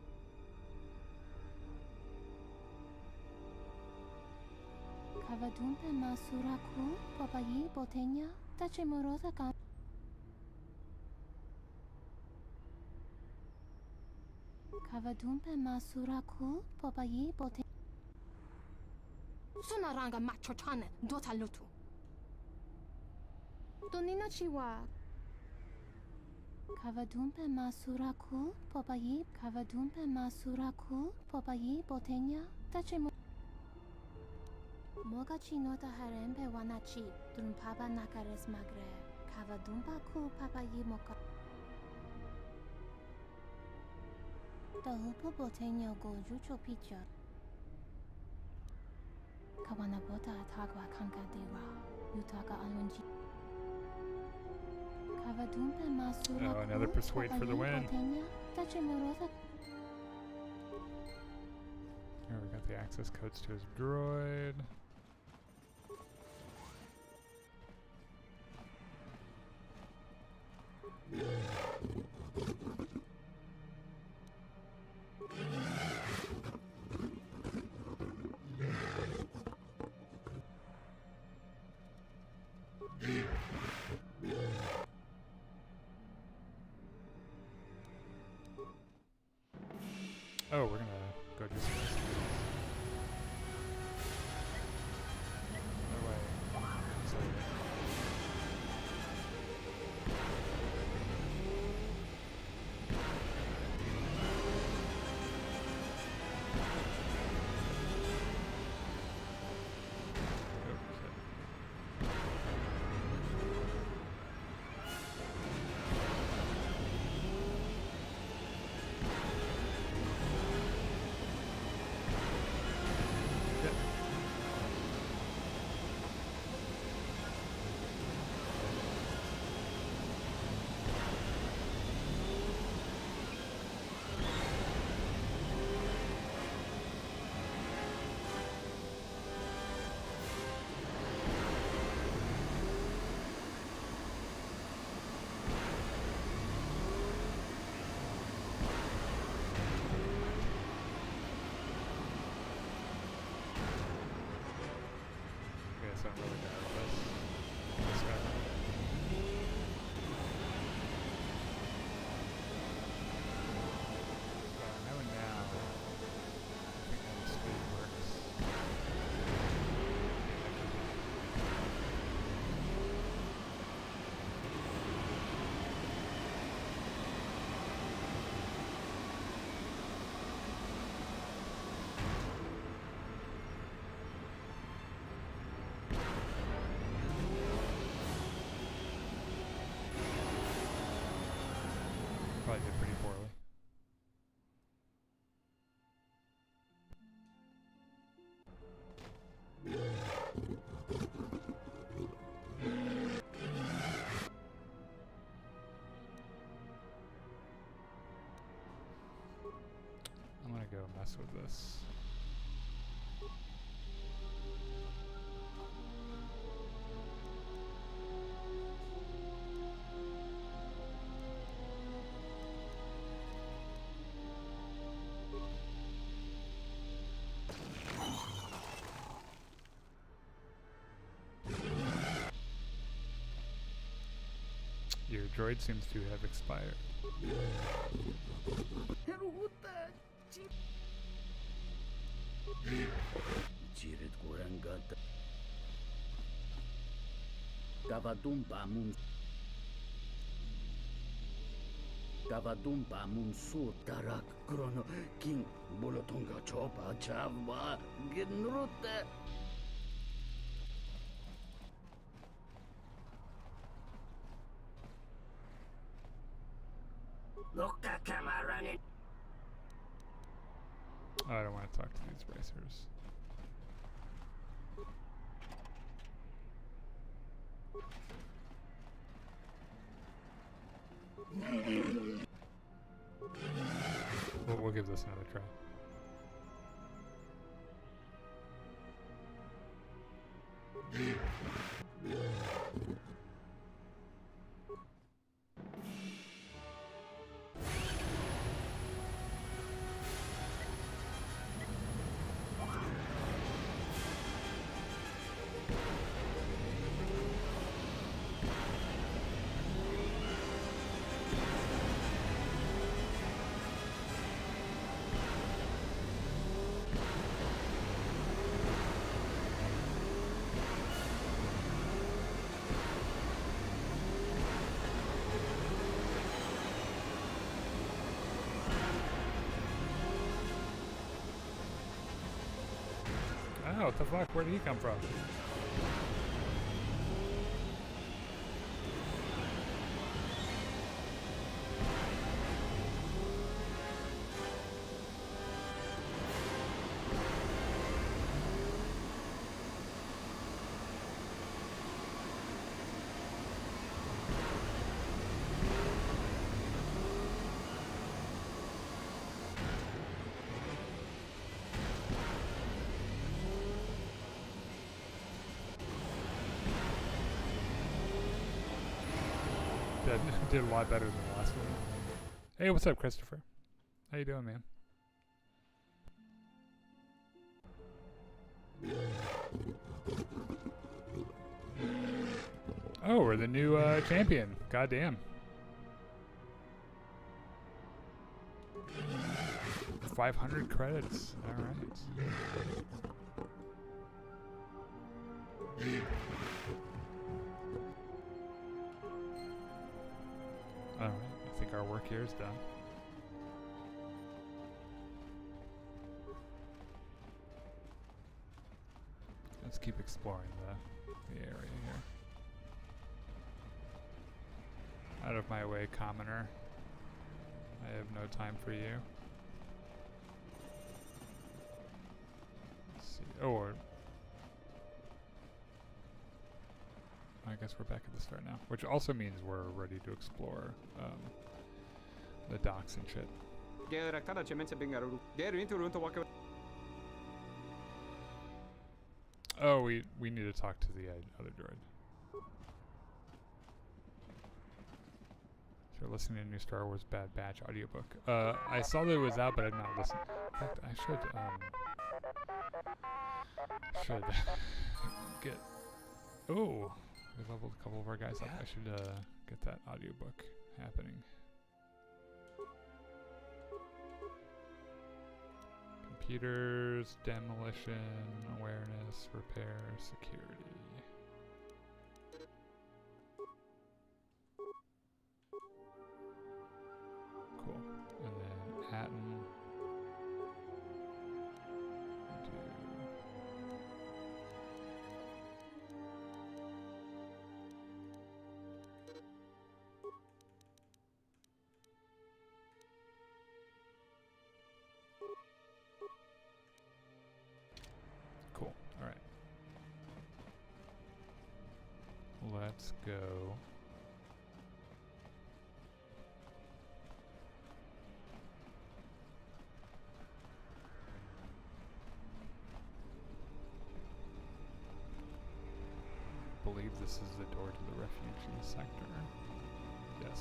Kavadumpe masura ku papayi botenya. Tache morota kamsa. Kavadumpe masura ku papayi botenya. Sunaranga machochane dota lutu. Donina chiwa. Kavadumpe masura ku papayi. Kavadumpe masura ku papayi botenya. Tache Moga chinota harembe wanachi. Drumpaba nakares magre. Kavadumpa ku papayi moka. The hupo botenya goju chopicha. Kawanabota atagwa kanka dewa. Yutaka alwanji. Kavadumpe masura. Oh, another persuade for the win. Here we got the access codes to his droid. Oh, we're gonna go do some investigations. No way. Sorry. So I'm really bad at this guy. So knowing now, I think how the speed works. mess with this. Your droid seems to have expired. Gavadumpa Munsur Tarak Krono King Bolotonga Chopa Chavwa Gnrute. Look at Cameron. Oh, I don't want to talk to these racers. We'll give this another try. Oh, what the fuck? Where did he come from? Did a lot better than the last one. Hey, what's up, Christopher? How you doing, man? Oh, we're the new champion. Goddamn. 500 credits. All right. Alright, I think our work here is done. Let's keep exploring the area here. Out of my way, commoner. I have no time for you. Let's see. Oh, I guess we're back at the start now, which also means we're ready to explore the docks and shit. Oh, we need to talk to the other droid. So you're listening to a new Star Wars Bad Batch audiobook. I saw that it was out, but I've not listened. In fact, I should get. Oh. We leveled a couple of our guys up. I should get that audiobook happening. Computers, demolition, awareness, repair, security. Cool. And then Hatton. Cool. All right. Let's go. this is the door to the refugee sector. Yes.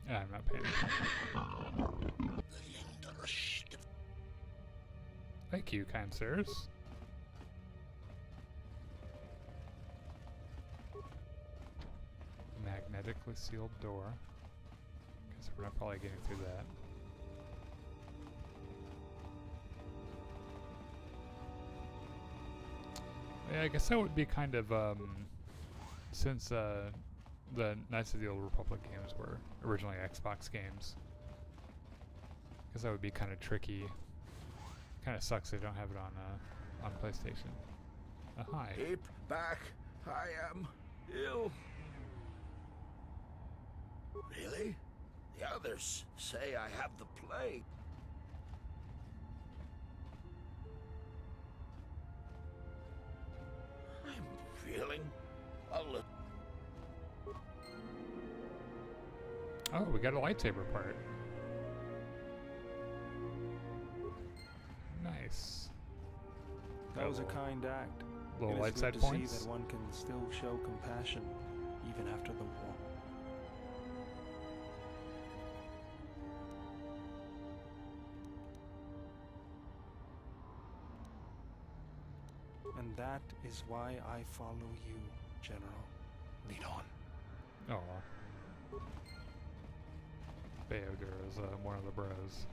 I'm not paying attention. Thank you, kind sirs. Magnetically sealed door. Guess we're not probably getting through that. Yeah, I guess that would be kind of, since the Knights of the Old Republic games were originally Xbox games, I guess that would be kind of tricky. Kind of sucks they don't have it on PlayStation. Hi. Keep back. I am ill. Really? The others say I have the plague. I'm feeling a little... Oh, we got a lightsaber part. Nice. That was a kind act. Little It is light good side to points. see that one can still show compassion even after the war. And that is why I follow you, General. Lead on. Oh. Beodur is one of the bros.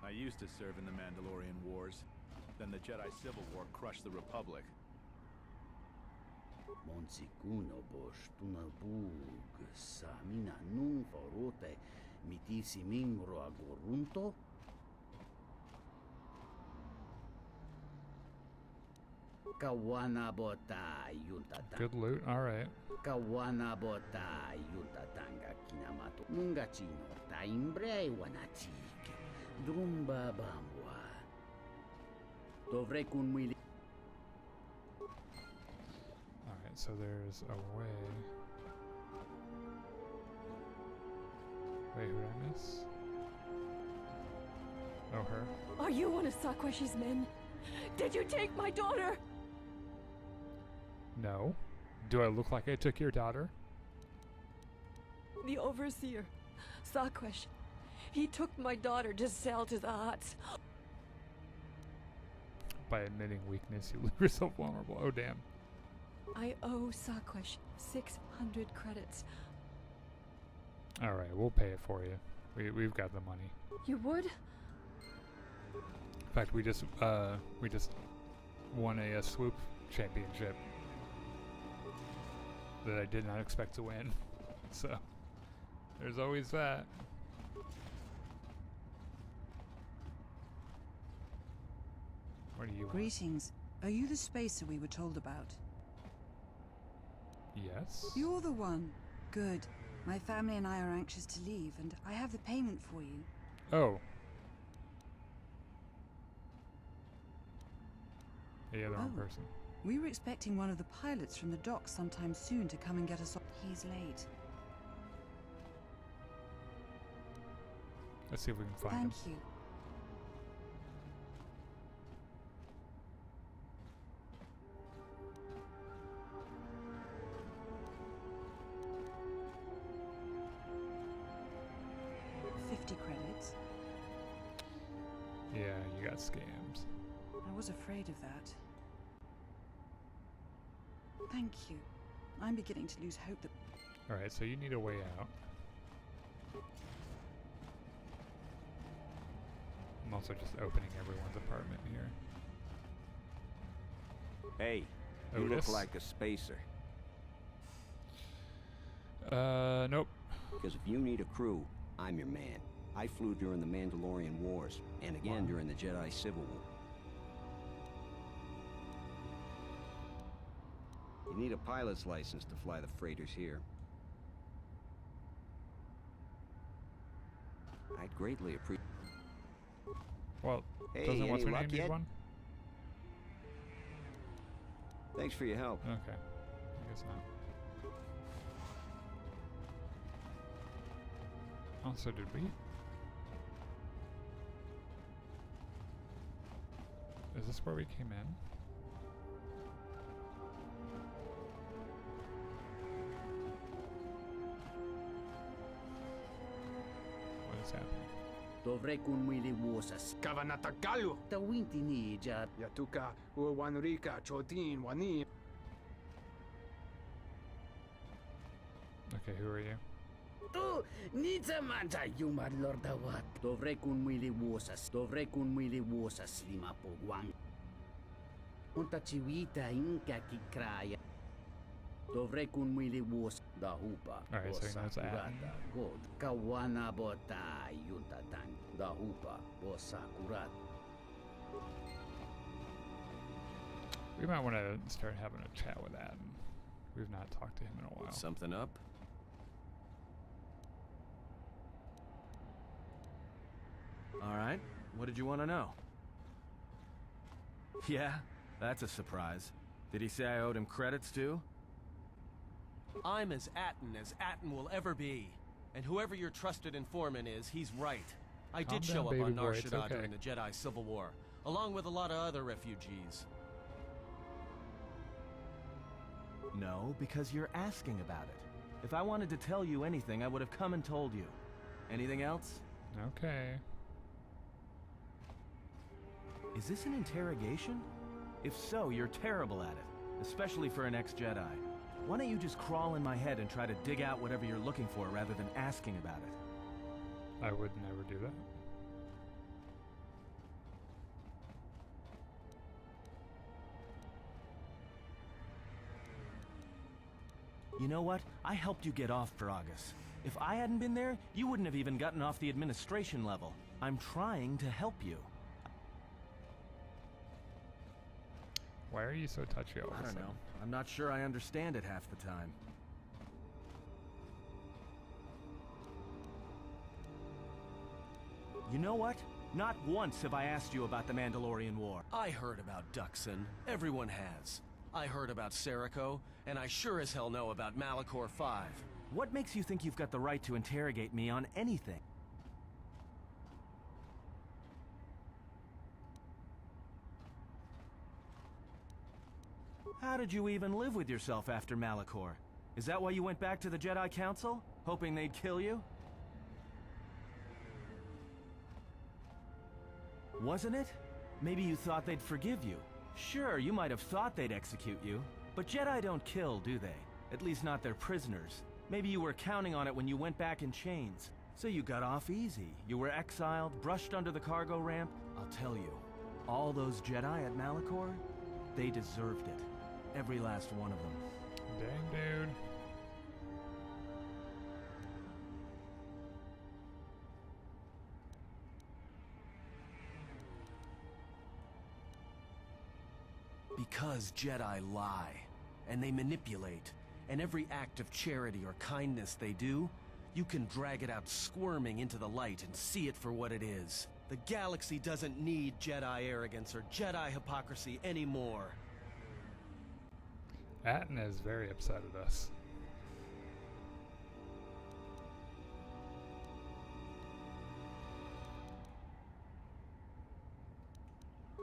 I used to serve in the Mandalorian Wars. Then the Jedi Civil War crushed the Republic. Monsikuno bosh tunabug samina nun forote mitisi mimro agorunto. Kawana bota yuntata. Good loot, alright. Kawana bota yuntatanga kinamato. Nungachino taimbre wanachike. Drumba bambwa. Dovre kun mili. Alright, so there's a way. Wait, who did I miss? Oh, her? Are you one of Sakweshi's men? Did you take my daughter? No. Do I look like I took your daughter? The overseer, Sakwesh. He took my daughter to sell to the Huts. By admitting weakness, you leave yourself vulnerable. Oh, damn. I owe Sakwesh 600 credits. Alright, we'll pay it for you. We've got the money. You would? In fact, we just won a swoop championship that I did not expect to win. So, there's always that. What do you want? Greetings. Are you the spacer we were told about? Yes. You're the one. Good. My family and I are anxious to leave, and I have the payment for you. Oh. Yeah, the wrong person. We were expecting one of the pilots from the docks sometime soon to come and get us off. He's late. Let's see if we can find him. Thank you. $50 credits. got scams. I was afraid of that. Thank you. I'm beginning to lose hope that... Alright, so you need a way out. I'm also just opening everyone's apartment here. Hey, you look like a spacer. Nope. Because if you need a crew, I'm your man. I flew during the Mandalorian Wars, and again during the Jedi Civil War. You need a pilot's license to fly the freighters here. I'd greatly appreciate... Well, hey, doesn't what's her name need yet? one? Thanks for your help. Okay. I guess not. Also, did we... Is this where we came in? What is happening? Dovrei kunmili wosas. Kavanatagalu. Tawinti ni ja. Yatuka Wanrika Chotin Wani. Okay, who are you? Tu nita manta yuma lordawat. Dovrei kunmili wosas. Dovrei kunmili wosas lima pogwang. Unta chiwita inka kikraya. Dovrei kunmili wos da hupa. Alright, so he knows that. God kawana bota yutatan da hupa bosakurat. We might want to start having a chat with Adam. We've not talked to him in a while. Something up? Alright, what did you want to know? Yeah, that's a surprise. Did he say I owed him credits too? I'm as Atten will ever be. And whoever your trusted informant is, he's right. I Calm did down, show up baby on boy, Nar it's Shaddaa okay. during the Jedi Civil War, along with a lot of other refugees. No, because you're asking about it. If I wanted to tell you anything, I would have come and told you. Anything else? Okay. Is this an interrogation? If so, you're terrible at it, especially for an ex-Jedi. Why don't you just crawl in my head and try to dig out whatever you're looking for rather than asking about it? I would never do that. You know what? I helped you get off Peragus. If I hadn't been there, you wouldn't have even gotten off the administration level. I'm trying to help you. Why are you so touchy all of a I don't sudden? know. I'm not sure I understand it half the time. You know what? Not once have I asked you about the Mandalorian War. I heard about Duxon. Everyone has. I heard about Serico, and I sure as hell know about Malachor 5. What makes you think you've got the right to interrogate me on anything? How did you even live with yourself after Malachor? Is that why you went back to the Jedi Council? Hoping they'd kill you? Wasn't it? Maybe you thought they'd forgive you. Sure, you might have thought they'd execute you, but Jedi don't kill, do they? At least not their prisoners. Maybe you were counting on it when you went back in chains. So you got off easy. You were exiled, brushed under the cargo ramp. I'll tell you, all those Jedi at Malachor, they deserved it. Every last one of them. Dang, dude. Because Jedi lie, and they manipulate, and every act of charity or kindness they do, you can drag it out squirming into the light and see it for what it is. The galaxy doesn't need Jedi arrogance or Jedi hypocrisy anymore. Atten is very upset at us.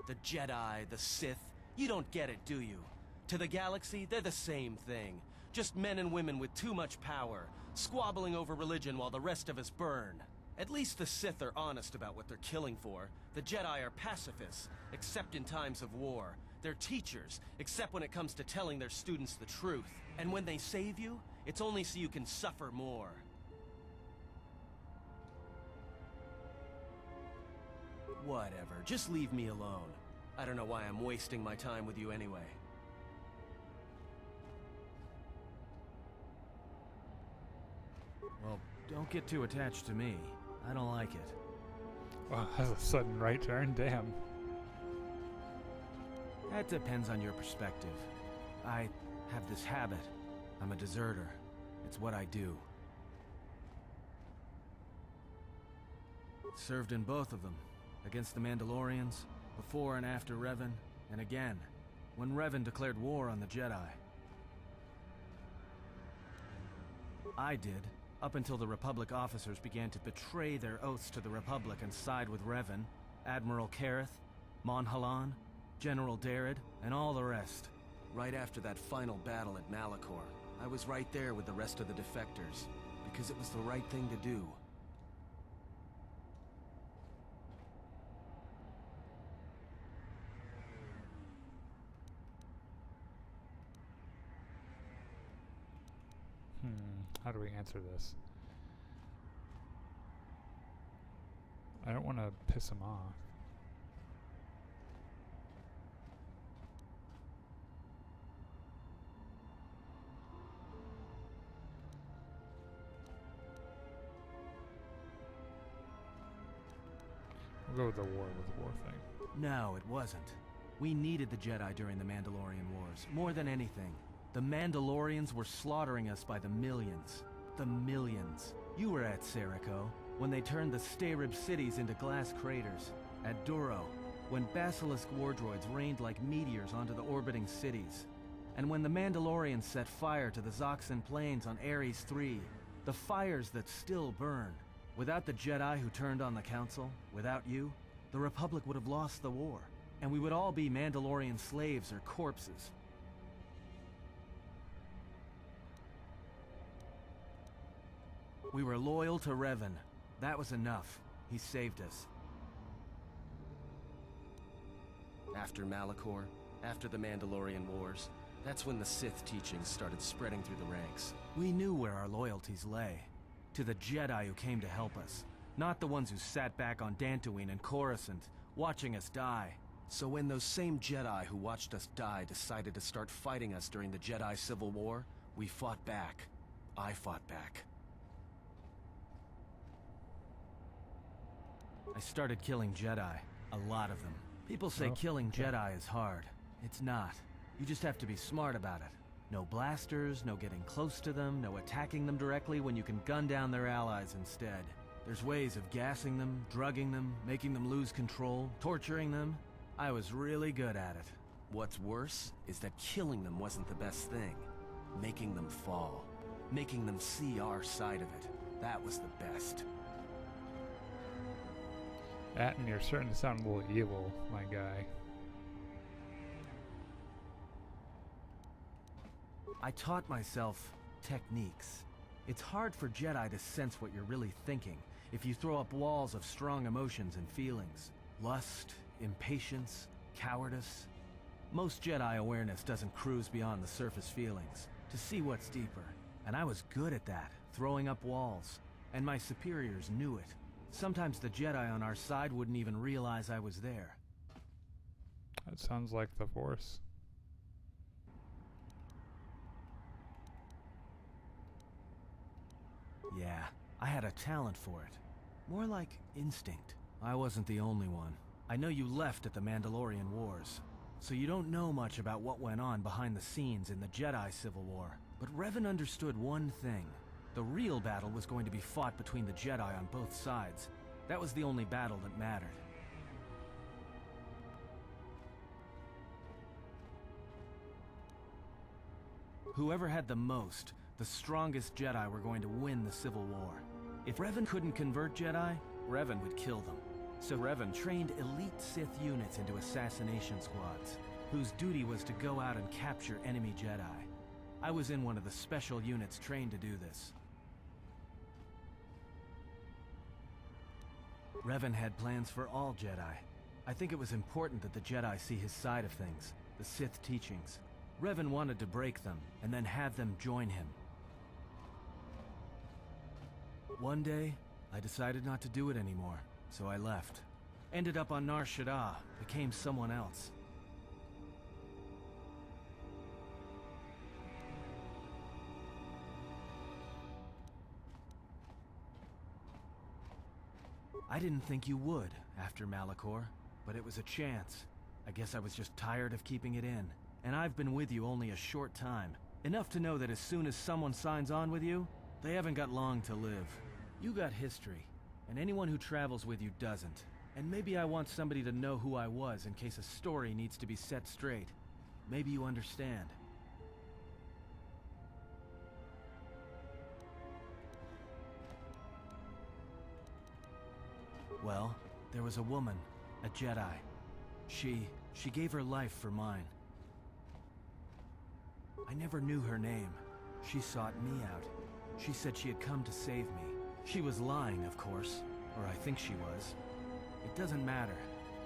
The Jedi, the Sith, you don't get it, do you? To the galaxy, they're the same thing. Just men and women with too much power, squabbling over religion while the rest of us burn. At least the Sith are honest about what they're killing for. The Jedi are pacifists, except in times of war. They're teachers, except when it comes to telling their students the truth. And when they save you, it's only so you can suffer more. Whatever, just leave me alone. I don't know why I'm wasting my time with you anyway. Well, don't get too attached to me. I don't like it. Wow, that's a sudden right turn, damn. That depends on your perspective. I have this habit. I'm a deserter. It's what I do. Served in both of them. Against the Mandalorians, before and after Revan, and again, when Revan declared war on the Jedi. I did, up until the Republic officers began to betray their oaths to the Republic and side with Revan, Admiral Kareth, Mon Halan, General Darad, and all the rest. Right after that final battle at Malachor, I was right there with the rest of the defectors, because it was the right thing to do. How do we answer this? I don't want to piss him off. We'll go with the war thing. No, it wasn't. We needed the Jedi during the Mandalorian Wars, more than anything. The Mandalorians were slaughtering us by the millions. The millions. You were at Serico, when they turned the Stayrib cities into glass craters. At Duro, when Basilisk wardroids rained like meteors onto the orbiting cities. And when the Mandalorians set fire to the Zoxan Plains on Ares III. The fires that still burn. Without the Jedi who turned on the Council, without you, the Republic would have lost the war. And we would all be Mandalorian slaves or corpses. We were loyal to Revan. That was enough. He saved us. After Malachor, after the Mandalorian Wars, that's when the Sith teachings started spreading through the ranks. We knew where our loyalties lay. To the Jedi who came to help us. Not the ones who sat back on Dantooine and Coruscant, watching us die. So when those same Jedi who watched us die decided to start fighting us during the Jedi Civil War, we fought back. I fought back. I started killing Jedi. A lot of them. People say killing Jedi is hard. It's not. You just have to be smart about it. No blasters, no getting close to them, no attacking them directly when you can gun down their allies instead. There's ways of gassing them, drugging them, making them lose control, torturing them. I was really good at it. What's worse is that killing them wasn't the best thing. Making them fall. Making them see our side of it. That was the best. Atten, you're starting to sound a little evil, my guy. I taught myself techniques. It's hard for Jedi to sense what you're really thinking if you throw up walls of strong emotions and feelings. Lust, impatience, cowardice. Most Jedi awareness doesn't cruise beyond the surface feelings, to see what's deeper. And I was good at that, throwing up walls. And my superiors knew it. Sometimes the Jedi on our side wouldn't even realize I was there. That sounds like the Force. Yeah, I had a talent for it. More like instinct. I wasn't the only one. I know you left at the Mandalorian Wars, so you don't know much about what went on behind the scenes in the Jedi Civil War. But Revan understood one thing. The real battle was going to be fought between the Jedi on both sides. That was the only battle that mattered. Whoever had the most, the strongest Jedi were going to win the Civil War. If Revan couldn't convert Jedi, Revan would kill them. So Revan trained elite Sith units into assassination squads, whose duty was to go out and capture enemy Jedi. I was in one of the special units trained to do this. Revan had plans for all Jedi. I think it was important that the Jedi see his side of things, the Sith teachings. Revan wanted to break them, and then have them join him. One day, I decided not to do it anymore, so I left. Ended up on Nar Shaddaa, became someone else. I didn't think you would, after Malachor, but it was a chance. I guess I was just tired of keeping it in. And I've been with you only a short time. Enough to know that as soon as someone signs on with you, they haven't got long to live. You got history, and anyone who travels with you doesn't. And maybe I want somebody to know who I was in case a story needs to be set straight. Maybe you understand. Well, there was a woman, a Jedi. She gave her life for mine. I never knew her name. She sought me out. She said she had come to save me. She was lying, of course, or I think she was. It doesn't matter.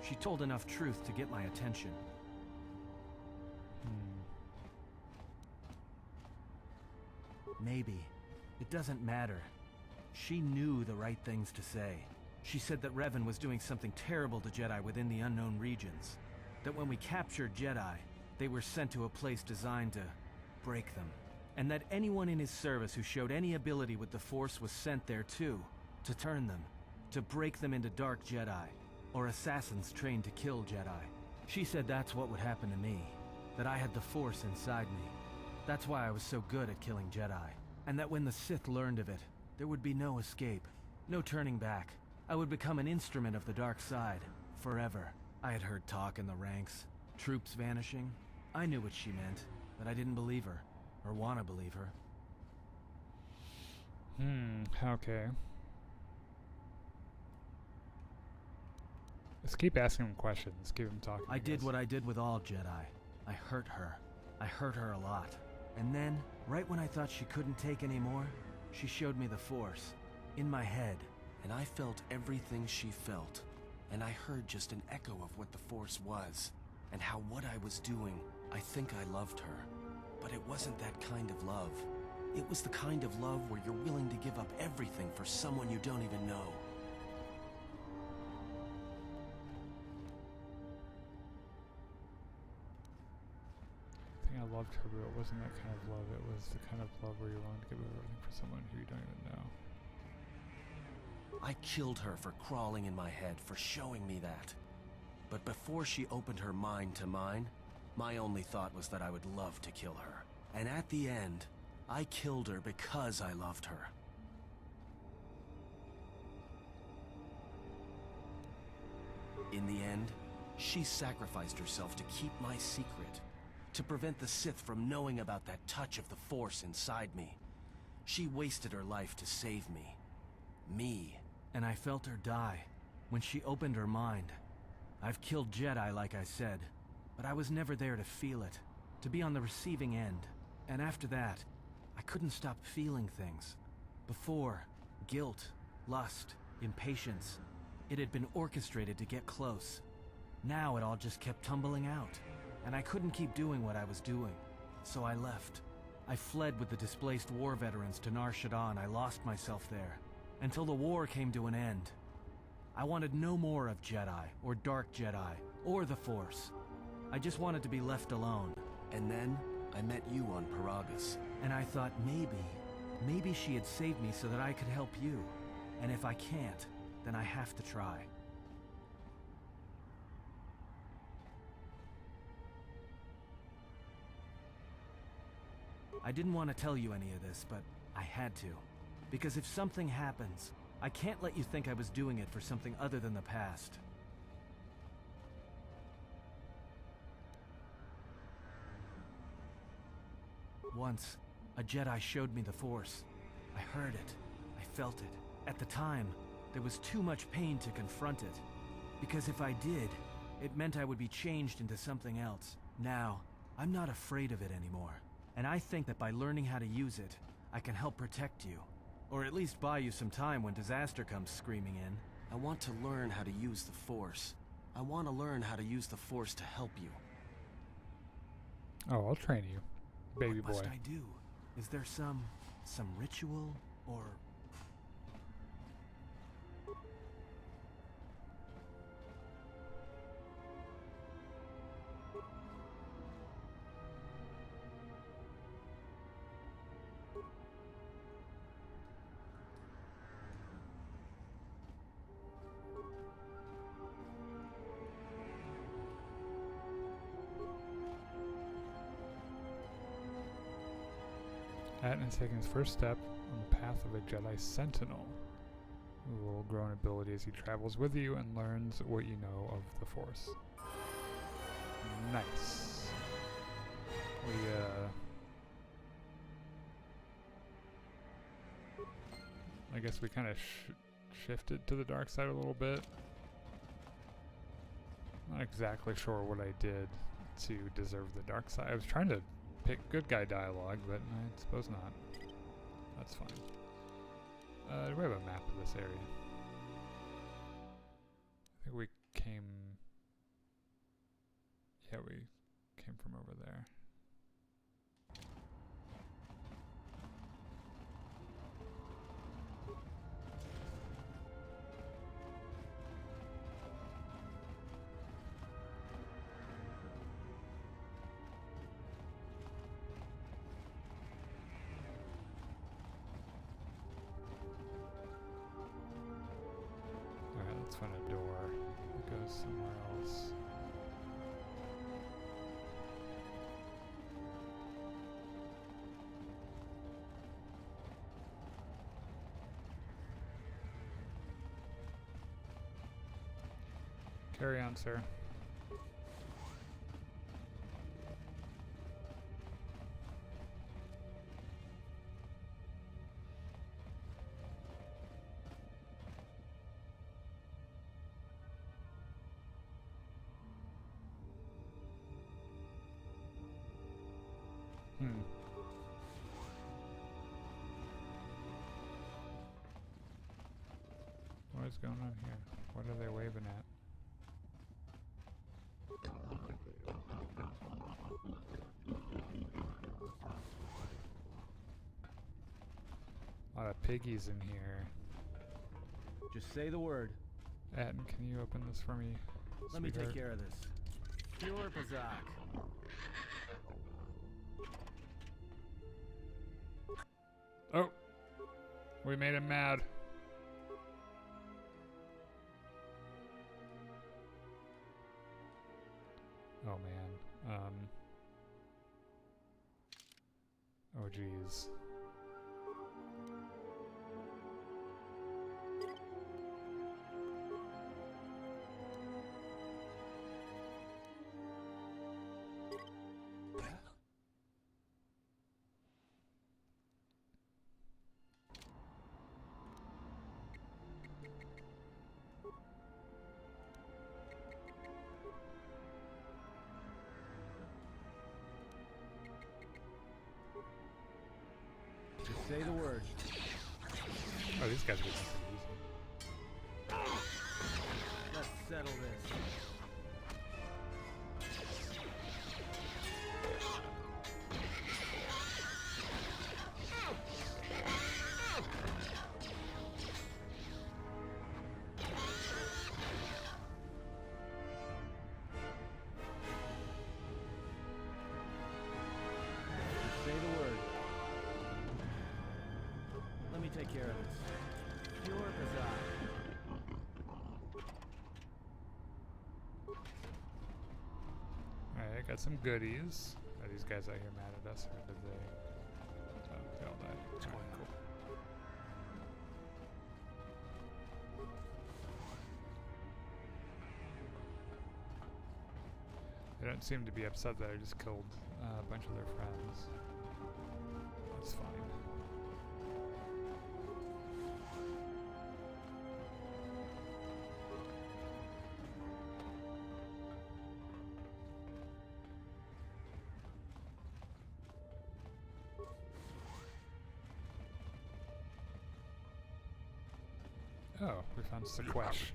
She told enough truth to get my attention. Maybe. It doesn't matter. She knew the right things to say. She said that Revan was doing something terrible to Jedi within the unknown regions. That when we captured Jedi, they were sent to a place designed to break them. And that anyone in his service who showed any ability with the Force was sent there too, to turn them, to break them into dark Jedi, or assassins trained to kill Jedi. She said that's what would happen to me, that I had the Force inside me. That's why I was so good at killing Jedi, and that when the Sith learned of it, there would be no escape, no turning back. I would become an instrument of the dark side, forever. I had heard talk in the ranks, troops vanishing. I knew what she meant, but I didn't believe her, or want to believe her. Okay. Let's keep asking him questions, keep him talking. I did what I did with all Jedi. I hurt her. I hurt her a lot. And then, right when I thought she couldn't take any more, she showed me the Force, in my head. And I felt everything she felt. And I heard just an echo of what the Force was. And how what I was doing, I think I loved her. But it wasn't that kind of love. It was the kind of love where you're willing to give up everything for someone you don't even know. I think I loved her, but it wasn't that kind of love. It was the kind of love where you're willing to give up everything for someone who you don't even know. I killed her for crawling in my head, for showing me that. But before she opened her mind to mine, my only thought was that I would love to kill her. And at the end, I killed her because I loved her. In the end, she sacrificed herself to keep my secret, to prevent the Sith from knowing about that touch of the Force inside me. She wasted her life to save me. Me. And I felt her die when she opened her mind. I've killed Jedi, like I said, but I was never there to feel it, to be on the receiving end. And after that, I couldn't stop feeling things. Before, guilt, lust, impatience. It had been orchestrated to get close. Now it all just kept tumbling out, and I couldn't keep doing what I was doing. So I left. I fled with the displaced war veterans to Nar Shaddaa, and I lost myself there. Until the war came to an end. I wanted no more of Jedi, or Dark Jedi, or the Force. I just wanted to be left alone. And then, I met you on Paragus. And I thought maybe she had saved me so that I could help you. And if I can't, then I have to try. I didn't want to tell you any of this, but I had to. Because if something happens, I can't let you think I was doing it for something other than the past. Once, a Jedi showed me the Force. I heard it. I felt it. At the time, there was too much pain to confront it. Because if I did, it meant I would be changed into something else. Now, I'm not afraid of it anymore. And I think that by learning how to use it, I can help protect you. Or at least buy you some time when disaster comes screaming in. I want to learn how to use the Force. I want to learn how to use the Force to help you. Oh, I'll train you, baby boy. What must I do? Is there some ritual, or... Atton is taking his first step on the path of a Jedi Sentinel, who will grow in ability as he travels with you and learns what you know of the Force. Nice. I guess we kind of shifted to the dark side a little bit. Not exactly sure what I did to deserve the dark side. I was trying to pick good guy dialogue, but I suppose not. That's fine. Do we have a map of this area? I think we came... Yeah, we came from over there. Let's find a door that goes somewhere else. Carry on, sir. What is going on here? What are they waving at? A lot of piggies in here. Just say the word. Atton, can you open this for me? Let me take care of this. Pure Pazak. Oh! We made him mad. Oh man. Oh geez. Just say the word. Oh, these guys are getting pretty easy. Let's settle this. Just say the word. Let me take care of this. Pure Pazak. Alright, I got some goodies. Are these guys out here mad at us, or did they... Oh, they all died. It's going cool. They don't seem to be upset that I just killed a bunch of their friends. That's fine. Oh, we found Sequesh.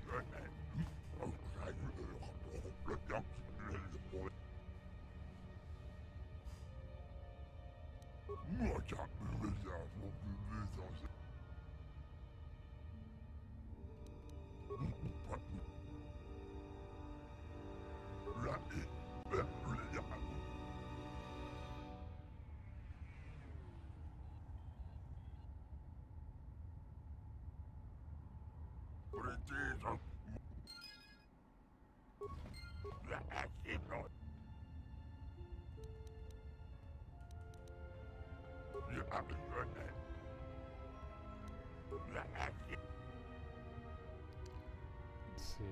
Let's see.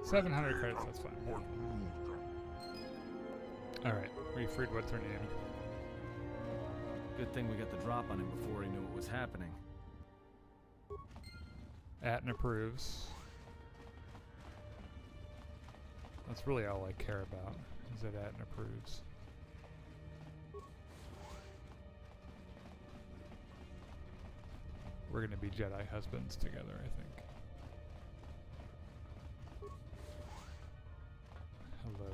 700 credits, that's fine. Alright, we freed what's her name. Good thing we got the drop on him before he knew what was happening. Atten approves. That's really all I care about, is that Atten approves. We're gonna be Jedi husbands together, I think. Hello?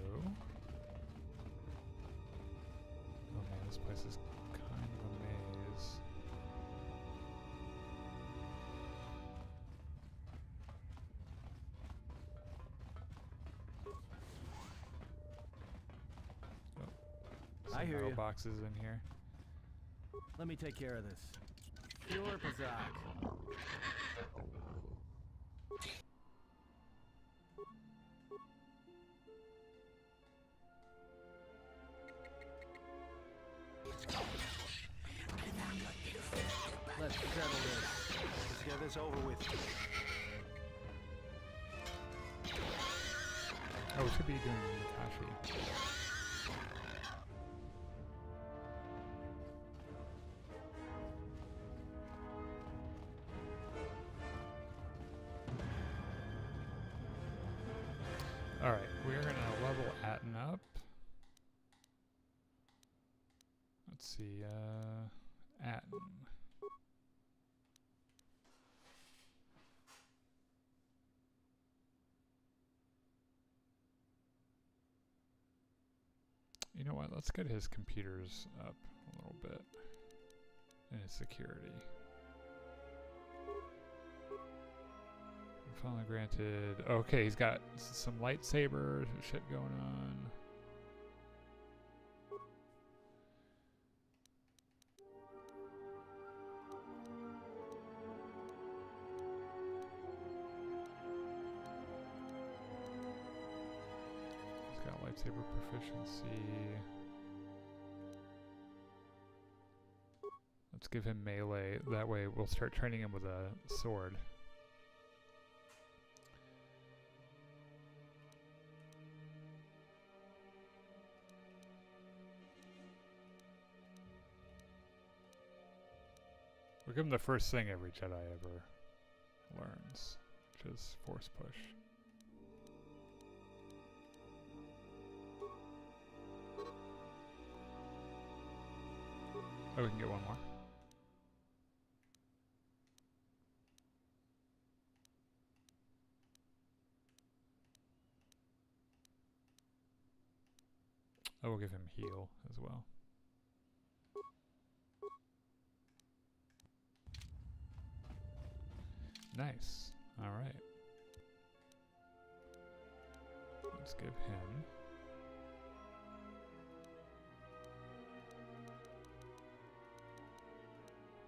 Oh man, this place is kind of a maze. Oh, I hear you. Boxes in here. Let me take care of this. Pure Pazak. Let's settle this. Let's get this over with. Oh, we should be doing Mikashi. Alright, we're gonna level Atten up. Let's see, Atten. You know what, let's get his computers up a little bit. And his security. Finally granted. Okay, he's got some lightsaber shit going on. He's got lightsaber proficiency. Let's give him melee. That way we'll start training him with a sword. We'll give him the first thing every Jedi ever learns, which is Force Push. Oh, we can get one more. Oh, we'll give him heal as well. Nice. All right. Let's give him.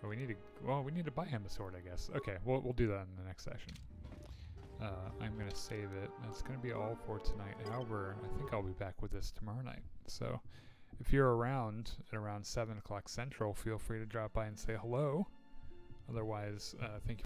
Oh, we need to. Well, we need to buy him a sword, I guess. Okay, we'll do that in the next session. I'm gonna save it. That's gonna be all for tonight. However, I think I'll be back with this tomorrow night. So, if you're around at around 7 o'clock Central, feel free to drop by and say hello. Otherwise, thank you.